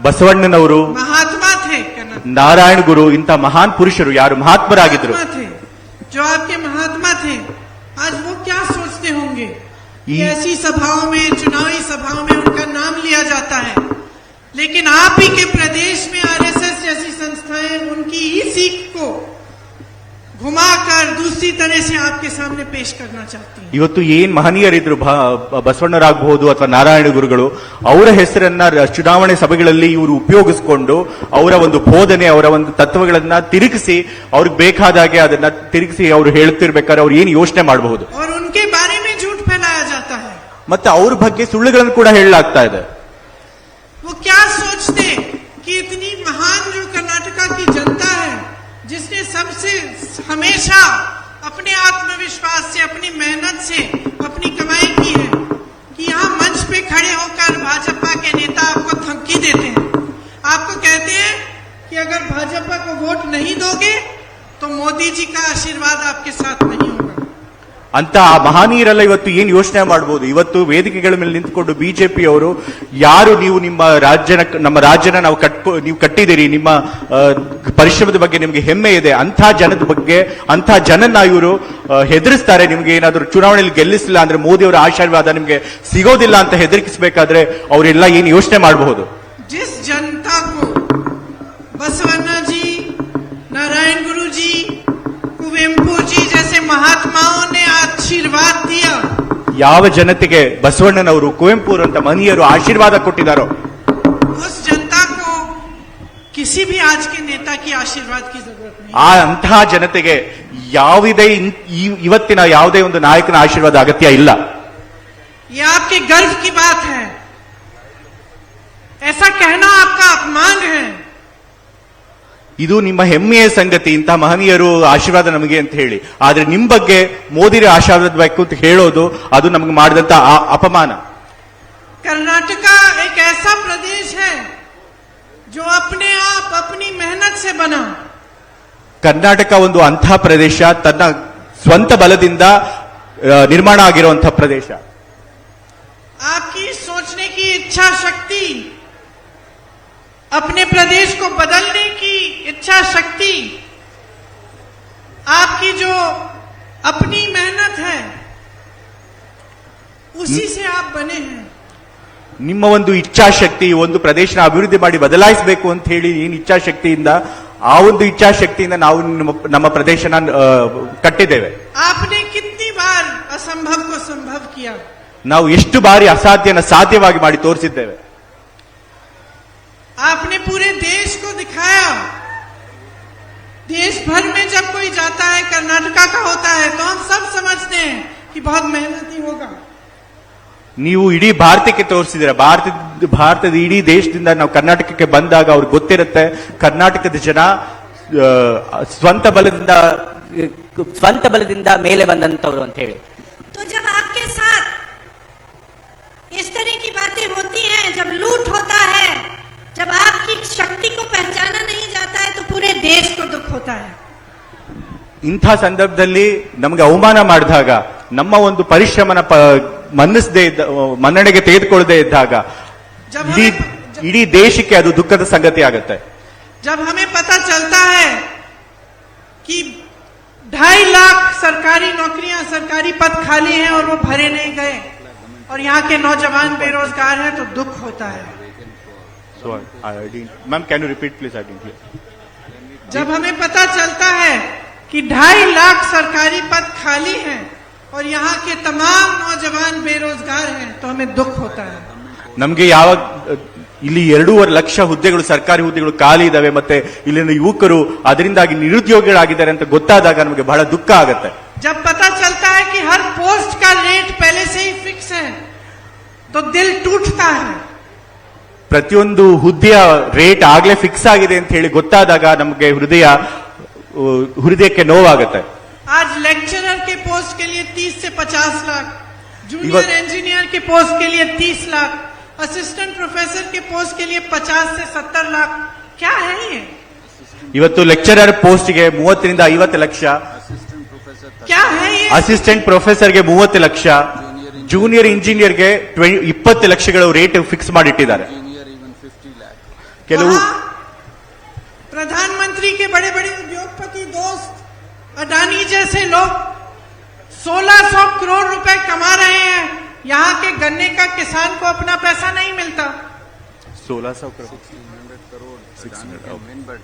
ಬಸವಣ್ಣನವರು, महात्मा थे कर्नाटक ನಾರಾಯಣ ಗುರು, ಇಂಥ ಮಹಾನ್ ಪುರುಷರು ಯಾರು ಮಹಾತ್ಮರಾಗಿದ್ರು. महात्मा थे, जो आपके महात्मा थे, आज वो क्या सोचते होंगे कि ऐसी सभाओं में, चुनावी सभाओं में उनका नाम लिया जाता है, लेकिन आप ही के प्रदेश में आरएसएस जैसी संस्थाएं उनकी ही सीख को घुमाकर दूसरी तरह से आपके सामने पेश करना चाहती हैं। ಇವತ್ತು ಏನ್ ಮಹನೀಯರಿದ್ರು, ಬಸವಣ್ಣರಾಗಬಹುದು ಅಥವಾ ನಾರಾಯಣ ಗುರುಗಳು, ಅವರ ಹೆಸರನ್ನ ಚುನಾವಣೆ ಸಭೆಗಳಲ್ಲಿ ಇವರು ಉಪಯೋಗಿಸಿಕೊಂಡು ಅವರ ಒಂದು ಬೋಧನೆ, ಅವರ ಒಂದು ತತ್ವಗಳನ್ನ ತಿರುಗಿಸಿ ಅವ್ರಿಗೆ ಬೇಕಾದಾಗೆ ಅದನ್ನ ತಿರುಗಿಸಿ ಅವರು ಹೇಳ್ತಿರ್ಬೇಕಾದ್ರೆ ಅವ್ರು ಏನ್ ಯೋಚನೆ ಮಾಡಬಹುದು. और उनके बारे में झूठ फैलाया जाता है। ಮತ್ತೆ ಅವ್ರ ಬಗ್ಗೆ ಸುಳ್ಳುಗಳನ್ನು ಕೂಡ ಹೇಳಲಾಗ್ತಾ ಇದೆ. वो क्या सोचते कि इतनी महान जो कर्नाटका की जनता है, जिसने सबसे हमेशा अपने आत्मविश्वास से, अपनी मेहनत से अपनी कमाई की है, कि यहाँ मंच पे खड़े होकर भाजपा के नेता आपको धमकी देते हैं, आपको कहते हैं कि अगर भाजपा को वोट नहीं दोगे तो मोदी जी का आशीर्वाद आपके साथ नहीं होगा। ಅಂತ ಆ ಮಹನೀಯರೆಲ್ಲ ಇವತ್ತು ಏನ್ ಯೋಚನೆ ಮಾಡಬಹುದು. ಇವತ್ತು ವೇದಿಕೆಗಳ ಮೇಲೆ ನಿಂತ್ಕೊಂಡು ಬಿಜೆಪಿ ಅವರು, ಯಾರು ನೀವು ನಮ್ಮ ರಾಜ್ಯನ ನೀವು ಕಟ್ಟಿದಿರಿ, ನಿಮ್ಮ ಪರಿಶ್ರಮದ ಬಗ್ಗೆ ನಿಮ್ಗೆ ಹೆಮ್ಮೆ ಇದೆ, ಅಂಥ ಜನದ ಬಗ್ಗೆ, ಅಂಥ ಜನನ್ನ ಇವರು ಹೆದರಿಸ್ತಾರೆ. ನಿಮ್ಗೆ ಏನಾದ್ರು ಚುನಾವಣೆಯಲ್ಲಿ ಗೆಲ್ಲಿಸಿಲ್ಲ ಅಂದ್ರೆ ಮೋದಿ ಅವರ ಆಶೀರ್ವಾದ ನಿಮ್ಗೆ ಸಿಗೋದಿಲ್ಲ ಅಂತ ಹೆದರಿಸಬೇಕಾದ್ರೆ ಅವರೆಲ್ಲ ಏನ್ ಯೋಚನೆ ಮಾಡಬಹುದು. जिस जनता को बसवन्ना जी, नारायण गुरु जी, कुवेंपु जी जैसे महात्माओं ने आशीर्वाद दिया, ಯಾವ ಜನತೆಗೆ ಬಸವಣ್ಣನವರು, ಕುವೆಂಪು ಅಂತ ಮಹನೀಯರು ಆಶೀರ್ವಾದ ಕೊಟ್ಟಿದ್ದಾರೋ, उस जनता को किसी भी आज के नेता की आशीर्वाद की जरूरत नहीं। ಆ ಅಂತಹ ಜನತೆಗೆ ಯಾವುದೇ ಇವತ್ತಿನ ಯಾವುದೇ ಒಂದು ನಾಯಕನ ಆಶೀರ್ವಾದ ಅಗತ್ಯ ಇಲ್ಲ. ये आपके गर्व की बात है, ऐसा कहना आपका अपमान है। ಇದು ನಿಮ್ಮ ಹೆಮ್ಮೆಯ ಸಂಗತಿ, ಇಂಥ ಮಹನೀಯರು ಆಶೀರ್ವಾದ ನಮಗೆ ಅಂತ ಹೇಳಿ. ಆದ್ರೆ ನಿಮ್ ಬಗ್ಗೆ ಮೋದಿ ಆಶೀರ್ವಾದ ಬೇಕು ಅಂತ ಹೇಳೋದು ಅದು ನಮಗೆ ಮಾಡಿದಂತ ಅಪಮಾನ. कर्नाटका एक ऐसा प्रदेश है जो अपने आप अपनी मेहनत से बना। ಕರ್ನಾಟಕ ಒಂದು ಅಂಥ ಪ್ರದೇಶ, ತನ್ನ ಸ್ವಂತ ಬಲದಿಂದ ನಿರ್ಮಾಣ ಆಗಿರುವಂತಹ ಪ್ರದೇಶ. आपकी सोचने की इच्छा शक्ति, अपने प्रदेश को बदलने की इच्छा शक्ति, आपकी जो अपनी मेहनत है उसी से आप बने हैं। ನಿಮ್ಮ ಒಂದು ಇಚ್ಛಾಶಕ್ತಿ, ಒಂದು ಪ್ರದೇಶನ ಅಭಿವೃದ್ಧಿ ಮಾಡಿ ಬದಲಾಯಿಸಬೇಕು ಅಂತ ಹೇಳಿ ಏನ್ ಇಚ್ಛಾಶಕ್ತಿಯಿಂದ, ಆ ಒಂದು ಇಚ್ಛಾಶಕ್ತಿಯಿಂದ ನಾವು ನಮ್ಮ ಪ್ರದೇಶನ ಕಟ್ಟಿದ್ದೇವೆ. आपने कितनी बार असंभव को संभव किया, ನಾವು ಎಷ್ಟು ಬಾರಿ ಅಸಾಧ್ಯನ ಸಾಧ್ಯವಾಗಿ ಮಾಡಿ ತೋರಿಸಿದ್ದೇವೆ. आपने पूरे देश को दिखाया। देश भर में जब कोई जाता है कर्नाटका का होता है तो हम सब समझते हैं कि बहुत मेहनती होगा। ನೀವು ಇಡೀ ಭಾರತಕ್ಕೆ ತೋರಿಸಿದ್ದೀರ. ಭಾರತದ ಇಡೀ ದೇಶದಿಂದ ನಾವು ಕರ್ನಾಟಕಕ್ಕೆ ಬಂದಾಗ ಅವ್ರಿಗೆ ಗೊತ್ತಿರುತ್ತೆ ಕರ್ನಾಟಕದ ಜನ ಸ್ವಂತ ಬಲದಿಂದ ಮೇಲೆ ಬಂದಂತವರು ಅಂತ ಹೇಳಿ. तो जब आपके साथ इस तरह की बातें होती हैं, जब लूट होता है, जब आपकी शक्ति को पहचाना नहीं जाता है तो पूरे देश को दुख होता है। ಇಂಥ ಸಂದರ್ಭದಲ್ಲಿ ನಮಗೆ ಅವಮಾನ ಮಾಡಿದಾಗ, ನಮ್ಮ ಒಂದು ಪರಿಶ್ರಮನ ಮನ್ನಣೆಗೆ ತೆಗೆದುಕೊಳ್ಳದೆ ಇದ್ದಾಗ ಇಡೀ ದೇಶಕ್ಕೆ ಅದು ದುಃಖದ ಸಂಗತಿ ಆಗುತ್ತೆ. जब हमें पता चलता है कि 2.5 लाख सरकारी नौकरियां, सरकारी पद खाली हैं और वो भरे नहीं गए और यहाँ के नौजवान बेरोजगार हैं तो दुख होता है। Ma'am can you repeat please? जब हमें पता चलता है कि 2.5 लाख सरकारी पद खाली हैं और यहाँ के तमाम नौजवान बेरोजगार हैं तो हमें दुख होता है। ನಮಗೆ ಯಾವಾಗ ಇಲ್ಲಿ 2.5 ಲಕ್ಷ ಹುದ್ದೆಗಳು, ಸರ್ಕಾರಿ ಹುದ್ದೆಗಳು ಖಾಲಿ ಇದಾವೆ, ಮತ್ತೆ ಇಲ್ಲಿನ ಯುವಕರು ಅದರಿಂದಾಗಿ ನಿರುದ್ಯೋಗಿಗಳಾಗಿದ್ದಾರೆ ಅಂತ ಗೊತ್ತಾದಾಗ ನಮಗೆ ಬಹಳ ದುಃಖ ಆಗುತ್ತೆ. जब पता चलता है कि हर पोस्ट का रेट पहले से ही फिक्स है तो दिल टूटता है। ಪ್ರತಿಯೊಂದು ಹುದ್ದೆಯ ರೇಟ್ ಆಗ್ಲೇ ಫಿಕ್ಸ್ ಆಗಿದೆ ಅಂತ ಹೇಳಿ ಗೊತ್ತಾದಾಗ ನಮಗೆ ಹೃದಯಕ್ಕೆ ನೋವಾಗುತ್ತೆ. आज लेक्चरर के पोस्ट के लिए 30 से 50 लाख, जूनियर इंजीनियर के पोस्ट के लिए 30 लाख, असिस्टेंट प्रोफेसर के पोस्ट के लिए 50 से 70 लाख, क्या है ये? ಇವತ್ತು ಲೆಕ್ಚರರ್ ಪೋಸ್ಟ್ಗೆ 30 ರಿಂದ 50 ಲಕ್ಷ, क्या है ये? ಅಸಿಸ್ಟೆಂಟ್ ಪ್ರೊಫೆಸರ್ಗೆ 30 ಲಕ್ಷ, ಜೂನಿಯರ್ ಇಂಜಿನಿಯರ್ಗೆ 20 ಲಕ್ಷಗಳು ರೇಟ್ ಫಿಕ್ಸ್ ಮಾಡಿಟ್ಟಿದ್ದಾರೆ. ಕೆಲವು वहां प्रधानमंत्री के बड़े बड़े उद्योगपति दोस्त अडानी जैसे लोग 1600 करोड़ रुपए कमा रहे हैं। यहाँ के गन्ने का किसान को अपना पैसा नहीं मिलता। 1600 crore. 600 crore. 600 can win, but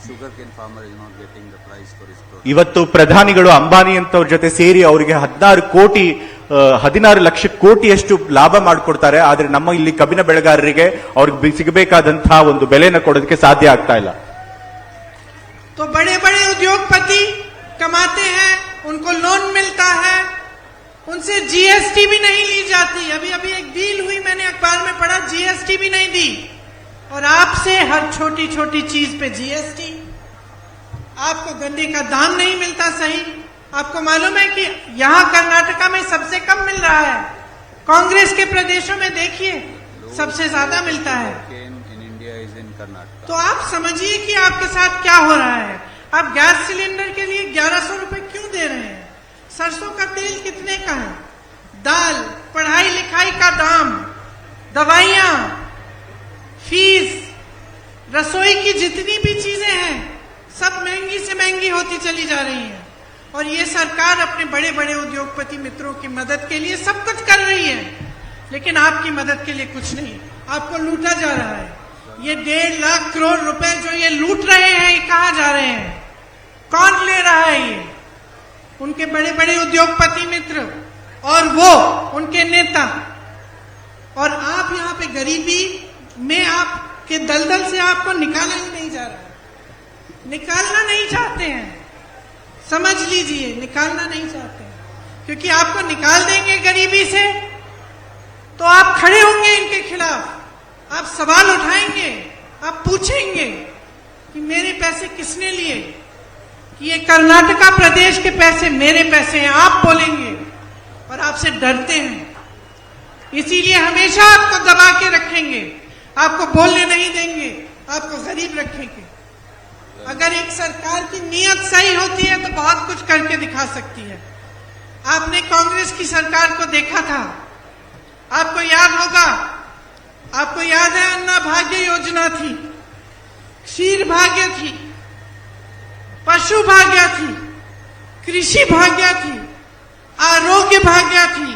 sugarcane farmer is not getting the price for his product. ಇವತ್ತು ಪ್ರಧಾನಿಗಳು ಅಂಬಾನಿ ಅಂತವ್ರ ಜೊತೆ ಸೇರಿ ಅವರಿಗೆ 16 ಲಕ್ಷ ಕೋಟಿಯಷ್ಟು ಲಾಭ ಮಾಡಿಕೊಡ್ತಾರೆ. ಆದ್ರೆ ನಮ್ಮ ಇಲ್ಲಿ ಕಬ್ಬಿನ ಬೆಳೆಗಾರರಿಗೆ ಅವ್ರಿಗೆ ಸಿಗಬೇಕಾದಂತಹ ಒಂದು ಬೆಲೆನ ಕೊಡೋದಕ್ಕೆ ಸಾಧ್ಯ ಆಗ್ತಾ ಇಲ್ಲ. तो बड़े बड़े उद्योगपति कमाते हैं, उनको लोन मिलता है, उनसे जीएसटी भी नहीं ली जाती। अभी अभी एक डील हुई, मैंने अखबार में पढ़ा, जीएसटी भी नहीं दी। और आपसे हर छोटी छोटी चीज पे जीएसटी। आपको गन्ने का दाम नहीं मिलता सही। आपको मालूम है कि यहाँ कर्नाटका में सबसे कम मिल रहा है। कांग्रेस के प्रदेशों में देखिए सबसे ज्यादा मिलता है। Sugarcane in India is in Karnataka. तो आप समझिए कि आपके साथ क्या हो रहा है। आप गैस सिलेंडर के लिए 1100 रुपए क्यों दे रहे हैं? सरसों का तेल कितने का है? दाल, पढ़ाई लिखाई का दाम, दवाइयां, फीस, रसोई की जितनी भी चीजें हैं सब महंगी से महंगी होती चली जा रही हैं। और ये सरकार अपने बड़े बड़े उद्योगपति मित्रों की मदद के लिए सब कुछ कर रही है, लेकिन आपकी मदद के लिए कुछ नहीं। आपको लूटा जा रहा है। ये 1.5 लाख करोड़ रुपए जो ये लूट रहे हैं, ये कहाँ जा रहे हैं? कौन ले रहा है? ये उनके बड़े बड़े उद्योगपति मित्र और वो उनके नेता। और आप यहाँ पे गरीबी में आपके दलदल से आपको निकाला ही नहीं जा रहा है। निकालना नहीं चाहते हैं, समझ लीजिए, निकालना नहीं चाहते हैं। क्योंकि आपको निकाल देंगे गरीबी से तो आप खड़े होंगे इनके खिलाफ, आप सवाल उठाएंगे, आप पूछेंगे कि मेरे पैसे किसने लिए, कि ये कर्नाटका प्रदेश के पैसे मेरे पैसे हैं, आप बोलेंगे। और आपसे डरते हैं, इसीलिए हमेशा आपको दबा के रखेंगे, आपको बोलने नहीं देंगे, आपको गरीब रखेंगे। अगर एक सरकार की नीयत सही होती है तो बहुत कुछ करके दिखा सकती है। आपने कांग्रेस की सरकार को देखा था, आपको याद होगा, आपको याद है अन्ना भाग्य योजना थी, क्षीर भाग्य थी, पशु भाग्य थी, कृषि भाग्य थी, आरोग्य भाग्य थी,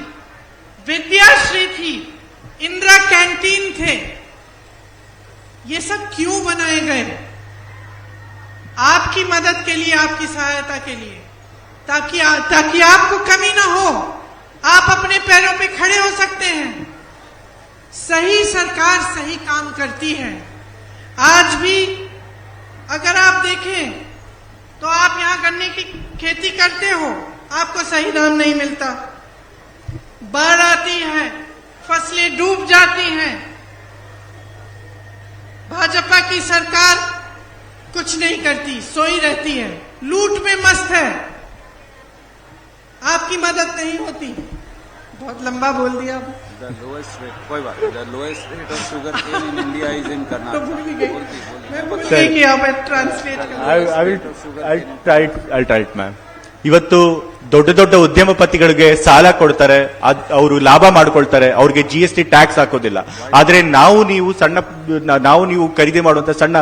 विद्याश्री थी, इंदिरा कैंटीन थे। ये सब क्यों बनाए गए? आपकी मदद के लिए, आपकी सहायता के लिए, ताकि आपको कमी ना हो, आप अपने पैरों पे खड़े हो सकते हैं। सही सरकार सही काम करती है। आज भी अगर आप देखें तो आप यहां गन्ने की खेती करते हो, आपको सही दाम नहीं मिलता। बाढ़ आती है, फसलें डूब जाती हैं। भाजपा की सरकार कुछ नहीं करती, सोई रहती है, लूट में मस्त है, आपकी मदद नहीं होती। बहुत लंबा बोल दिया। The lowest rate, कोई बात नहीं, the lowest rate of sugarcane in India is in तो Karnataka. भूल गई, मैं भूल सर, गई कि आप ट्रांसलेट कर। I'll try it, ma'am. ಇವತ್ತು ದೊಡ್ಡ ದೊಡ್ಡ ಉದ್ಯಮಪತಿಗಳಿಗೆ ಸಾಲ ಕೊಡ್ತಾರೆ, ಅವರು ಲಾಭ ಮಾಡ್ಕೊಳ್ತಾರೆ, ಅವ್ರಿಗೆ GST ಟ್ಯಾಕ್ಸ್ ಹಾಕೋದಿಲ್ಲ. ಆದ್ರೆ ನಾವು ನೀವು ಖರೀದಿ ಮಾಡುವಂತ ಸಣ್ಣ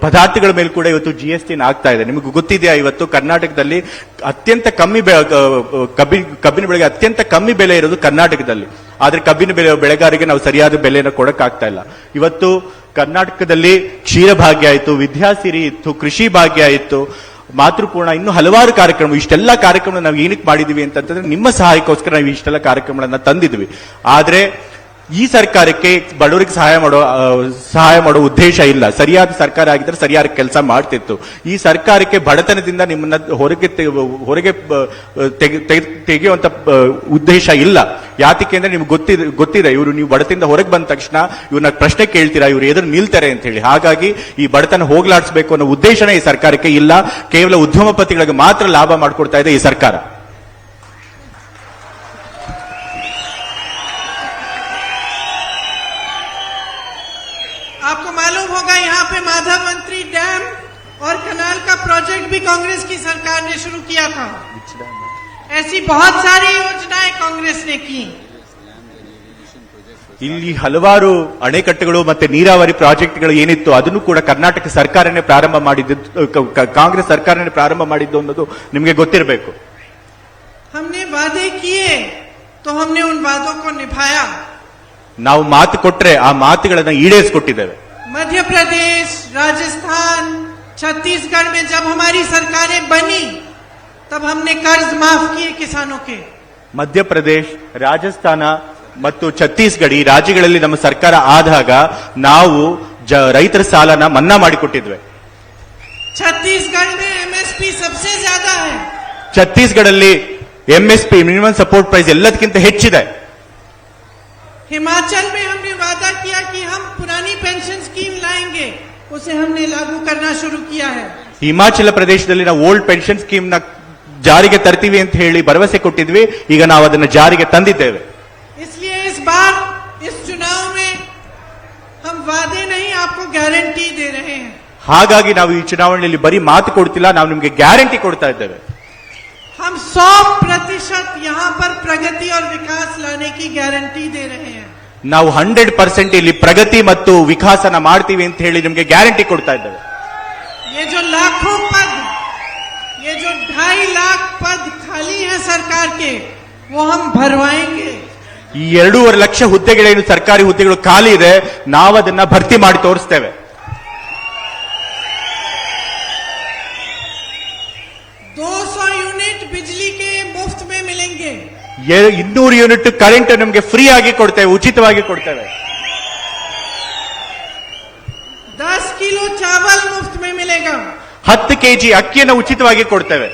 ಪದಾರ್ಥಗಳ ಮೇಲೆ ಕೂಡ ಇವತ್ತು GST ಆಗ್ತಾ ಇದೆ. ನಿಮಗೆ ಗೊತ್ತಿದೆಯಾ, ಇವತ್ತು ಕರ್ನಾಟಕದಲ್ಲಿ ಅತ್ಯಂತ ಕಮ್ಮಿ ಕಬ್ಬಿನ ಬೆಳೆಗೆ ಅತ್ಯಂತ ಕಮ್ಮಿ ಬೆಲೆ ಇರೋದು ಕರ್ನಾಟಕದಲ್ಲಿ. ಆದ್ರೆ ಕಬ್ಬಿನ ಬೆಳೆಗಾರರಿಗೆ ನಾವು ಸರಿಯಾದ ಬೆಲೆನ ಕೊಡಕ್ಕಾಗ್ತಾ ಇಲ್ಲ. ಇವತ್ತು ಕರ್ನಾಟಕದಲ್ಲಿ ಕ್ಷೀರ ಭಾಗ್ಯ ಆಯಿತು, ವಿದ್ಯಾಸಿರಿ ಇತ್ತು, ಕೃಷಿ ಭಾಗ್ಯ ಇತ್ತು, ಮಾತೃಪೂರ್ಣ, ಇನ್ನು ಹಲವಾರು ಕಾರ್ಯಕ್ರಮ. ಇಷ್ಟೆಲ್ಲ ಕಾರ್ಯಕ್ರಮ ನಾವು ಏನಕ್ಕೆ ಮಾಡಿದೀವಿ ಅಂತಂದ್ರೆ ನಿಮ್ಮ ಸಹಾಯಕ್ಕೋಸ್ಕರ ನಾವು ಇಷ್ಟೆಲ್ಲ ಕಾರ್ಯಕ್ರಮಗಳನ್ನ ತಂದಿದ್ವಿ. ಆದ್ರೆ ಈ ಸರ್ಕಾರಕ್ಕೆ ಬಡವರಿಗೆ ಸಹಾಯ ಮಾಡೋ ಉದ್ದೇಶ ಇಲ್ಲ. ಸರಿಯಾದ ಸರ್ಕಾರ ಆಗಿದ್ರೆ ಸರಿಯಾದ ಕೆಲಸ ಮಾಡ್ತಿತ್ತು. ಈ ಸರ್ಕಾರಕ್ಕೆ ಬಡತನದಿಂದ ನಿಮ್ಮನ್ನ ಹೊರಗೆ ತೆಗೆಯುವಂತ ಉದ್ದೇಶ ಇಲ್ಲ. ಯಾತಕ್ಕೆ ಅಂದ್ರೆ ನಿಮ್ಗೆ ಗೊತ್ತಿದೆ ಇವರು ನೀವು ಬಡತನದಿಂದ ಹೊರಗೆ ಬಂದ ತಕ್ಷಣ ಇವ್ರನ್ನ ಪ್ರಶ್ನೆ ಕೇಳ್ತೀರಾ, ಇವ್ರು ಎದುರು ನಿಲ್ತಾರೆ ಅಂತ ಹೇಳಿ. ಹಾಗಾಗಿ ಈ ಬಡತನ ಹೋಗ್ಲಾಡಿಸಬೇಕು ಅನ್ನೋ ಉದ್ದೇಶನೇ ಈ ಸರ್ಕಾರಕ್ಕೆ ಇಲ್ಲ. ಕೇವಲ ಉದ್ಯಮಪತಿಗಳಿಗೆ ಮಾತ್ರ ಲಾಭ ಮಾಡಿಕೊಡ್ತಾ ಇದೆ ಈ ಸರ್ಕಾರ. आपको मालूम होगा यहाँ पे माधवमंत्री डैम और कनाल का प्रोजेक्ट भी कांग्रेस की सरकार ने शुरू किया था। ऐसी बहुत सारी योजनाएं कांग्रेस ने की। ಇಲ್ಲಿ ಹಲವಾರು ಅಣೆಕಟ್ಟುಗಳು ಮತ್ತೆ ನೀರಾವರಿ ಪ್ರಾಜೆಕ್ಟ್ಗಳು ಏನಿತ್ತು ಅದನ್ನು ಕೂಡ ಕರ್ನಾಟಕ ಸರ್ಕಾರನೇ ಪ್ರಾರಂಭ ಮಾಡಿದ್ದು, ಕಾಂಗ್ರೆಸ್ ಸರ್ಕಾರನೇ ಪ್ರಾರಂಭ ಮಾಡಿದ್ದು ಅನ್ನೋದು ನಿಮಗೆ ಗೊತ್ತಿರಬೇಕು. हमने वादे किए तो हमने उन वादों को निभाया. ನಾವು ಮಾತು ಕೊಟ್ರೆ ಆ ಮಾತುಗಳನ್ನ ಈಡೇರಿಸಿಕೊಟ್ಟಿದ್ದೇವೆ. मध्य प्रदेश, राजस्थान, छत्तीसगढ़ में जब हमारी सरकारें बनी तब हमने कर्ज माफ किए किसानों के. ಮಧ್ಯಪ್ರದೇಶ, ರಾಜಸ್ಥಾನ ಮತ್ತು ಛತ್ತೀಸ್ಗಢ ಈ ರಾಜ್ಯಗಳಲ್ಲಿ ನಮ್ಮ ಸರ್ಕಾರ ಆದಾಗ ನಾವು ರೈತರ ಸಾಲನ ಮನ್ನಾ ಮಾಡಿಕೊಟ್ಟಿದ್ವಿ. छत्तीसगढ़ में एमएसपी सबसे ज्यादा है. ಛತ್ತೀಸ್ಗಢಲ್ಲಿ ಎಂಎಸ್ಪಿ ಮಿನಿಮಮ್ ಸಪೋರ್ಟ್ ಪ್ರೈಸ್ ಎಲ್ಲದಕ್ಕಿಂತ ಹೆಚ್ಚಿದೆ. हिमाचल में हमने वादा किया कि हम पुरानी पेंशन स्कीम लाएंगे, उसे हमने लागू करना शुरू किया है. ಹಿಮಾಚಲ ಪ್ರದೇಶದಲ್ಲಿ ನಾವು ಓಲ್ಡ್ ಪೆನ್ಷನ್ ಸ್ಕೀಮ್ ನ ಜಾರಿಗೆ ತರ್ತೀವಿ ಅಂತ ಹೇಳಿ ಭರವಸೆ ಕೊಟ್ಟಿದ್ವಿ. ಈಗ ನಾವು ಅದನ್ನು ಜಾರಿಗೆ ತಂದಿದ್ದೇವೆ. इसलिए इस बार इस चुनाव में हम वादे नहीं, आपको गारंटी दे रहे हैं. ಹಾಗಾಗಿ ನಾವು ಈ ಚುನಾವಣೆಯಲ್ಲಿ ಬರೀ ಮಾತು ಕೊಡ್ತಿಲ್ಲ, ನಾವು ನಿಮಗೆ ಗ್ಯಾರಂಟಿ ಕೊಡ್ತಾ ಇದ್ದೇವೆ. हम 100% यहाँ पर प्रगति और विकास लाने की गारंटी दे रहे हैं. ನಾವು 100% ಇಲ್ಲಿ ಪ್ರಗತಿ ಮತ್ತು ವಿಕಾಸನ ಮಾಡ್ತೀವಿ ಅಂತ ಹೇಳಿ ನಿಮಗೆ ಗ್ಯಾರಂಟಿ ಕೊಡ್ತಾ ಇದ್ದೇವೆ. ये जो लाखों पद, ये जो 2.5 लाख पद खाली हैं सरकार के, वो हम भरवाएंगे. ಈ 2.5 ಲಕ್ಷ ಹುದ್ದೆಗಳೇನು ಸರ್ಕಾರಿ ಹುದ್ದೆಗಳು ಖಾಲಿ ಇದೆ, ನಾವು ಅದನ್ನ ಭರ್ತಿ ಮಾಡಿ ತೋರಿಸ್ತೇವೆ. 200 यूनिट बिजली के मुफ्त में मिलेंगे. 200 ಯೂನಿಟ್ ಕರೆಂಟ್ ನಮಗೆ ಫ್ರೀ ಆಗಿ ಕೊಡ್ತೇವೆ, ಉಚಿತವಾಗಿ ಕೊಡ್ತೇವೆ. 10 किलो चावल मुफ्त में मिलेगा. 10 ಕೆಜಿ ಅಕ್ಕಿಯನ್ನು ಉಚಿತವಾಗಿ ಕೊಡ್ತೇವೆ.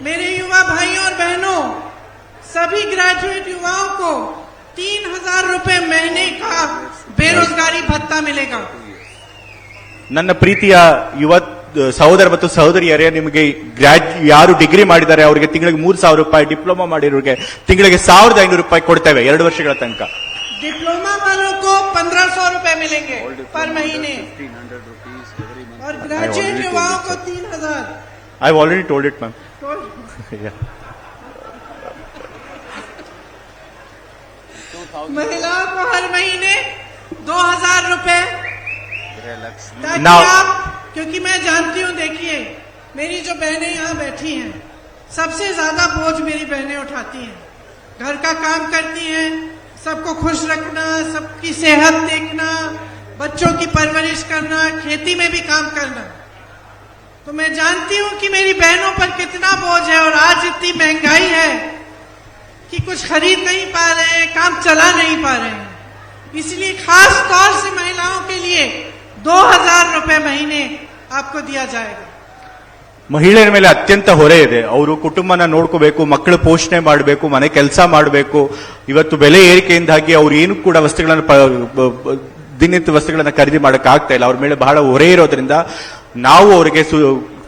मेरे युवा भाइयों और बहनों, सभी ग्रेजुएट युवाओं को 3,000 रुपए महीने का बेरोजगारी भत्ता मिलेगा. ನನ್ನ ಪ್ರೀತಿಯ ಯುವ ಸಹೋದರ ಮತ್ತು ಸಹೋದರಿಯರೇ, ನಿಮಗೆ ಯಾರು ಡಿಗ್ರಿ ಮಾಡಿದ್ದಾರೆ ಅವರಿಗೆ ತಿಂಗಳಿಗೆ 3,000 ರೂಪಾಯಿ, ಡಿಪ್ಲೊಮಾ ಮಾಡಿರೋರಿಗೆ ತಿಂಗಳಿಗೆ 1,500 ರೂಪಾಯಿ ಕೊಡ್ತೇವೆ 2 ವರ್ಷಗಳ ತನಕ. डिप्लोमा वालों को 1,500 रुपए मिलेंगे पर महीने, 1,500 rupees every month. और ग्रेजुएट युवाओं को 3,000. I already told it ma'am. महिलाओं को हर महीने 2,000 रुपए, गृहलक्ष्मी ताकि Now- आप, क्योंकि मैं जानती हूँ, देखिए मेरी जो बहनें यहाँ बैठी हैं, सबसे ज्यादा बोझ मेरी बहनें उठाती हैं. घर का काम करती हैं, सबको खुश रखना, सबकी सेहत देखना, बच्चों की परवरिश करना, खेती में भी काम करना. तो मैं जानती हूँ कि मेरी बहनों पर कितना बोझ है. और आज इतनी महंगाई है कि कुछ खरीद नहीं पा रहे हैं, काम चला नहीं पा रहे हैं. इसलिए खास तौर से महिलाओं के लिए 2,000 रुपए महीने आपको दिया जाएगा. ಮಹಿಳೆಯರ ಮೇಲೆ ಅತ್ಯಂತ ಹೊರೆ ಇದೆ. ಅವರು ಕುಟುಂಬನ ನೋಡ್ಕೋಬೇಕು, ಮಕ್ಕಳು ಪೋಷಣೆ ಮಾಡಬೇಕು, ಮನೆ ಕೆಲಸ ಮಾಡಬೇಕು. ಇವತ್ತು ಬೆಲೆ ಏರಿಕೆಯಿಂದಾಗಿ ಅವ್ರು ಏನು ಕೂಡ ವಸ್ತುಗಳನ್ನು ದಿನನಿತ್ಯ ವಸ್ತುಗಳನ್ನ ಖರೀದಿ ಮಾಡಕ್ ಆಗ್ತಾ ಇಲ್ಲ. ಅವ್ರ ಮೇಲೆ ಬಹಳ ಹೊರೆ ಇರೋದ್ರಿಂದ ನಾವು ಅವರಿಗೆ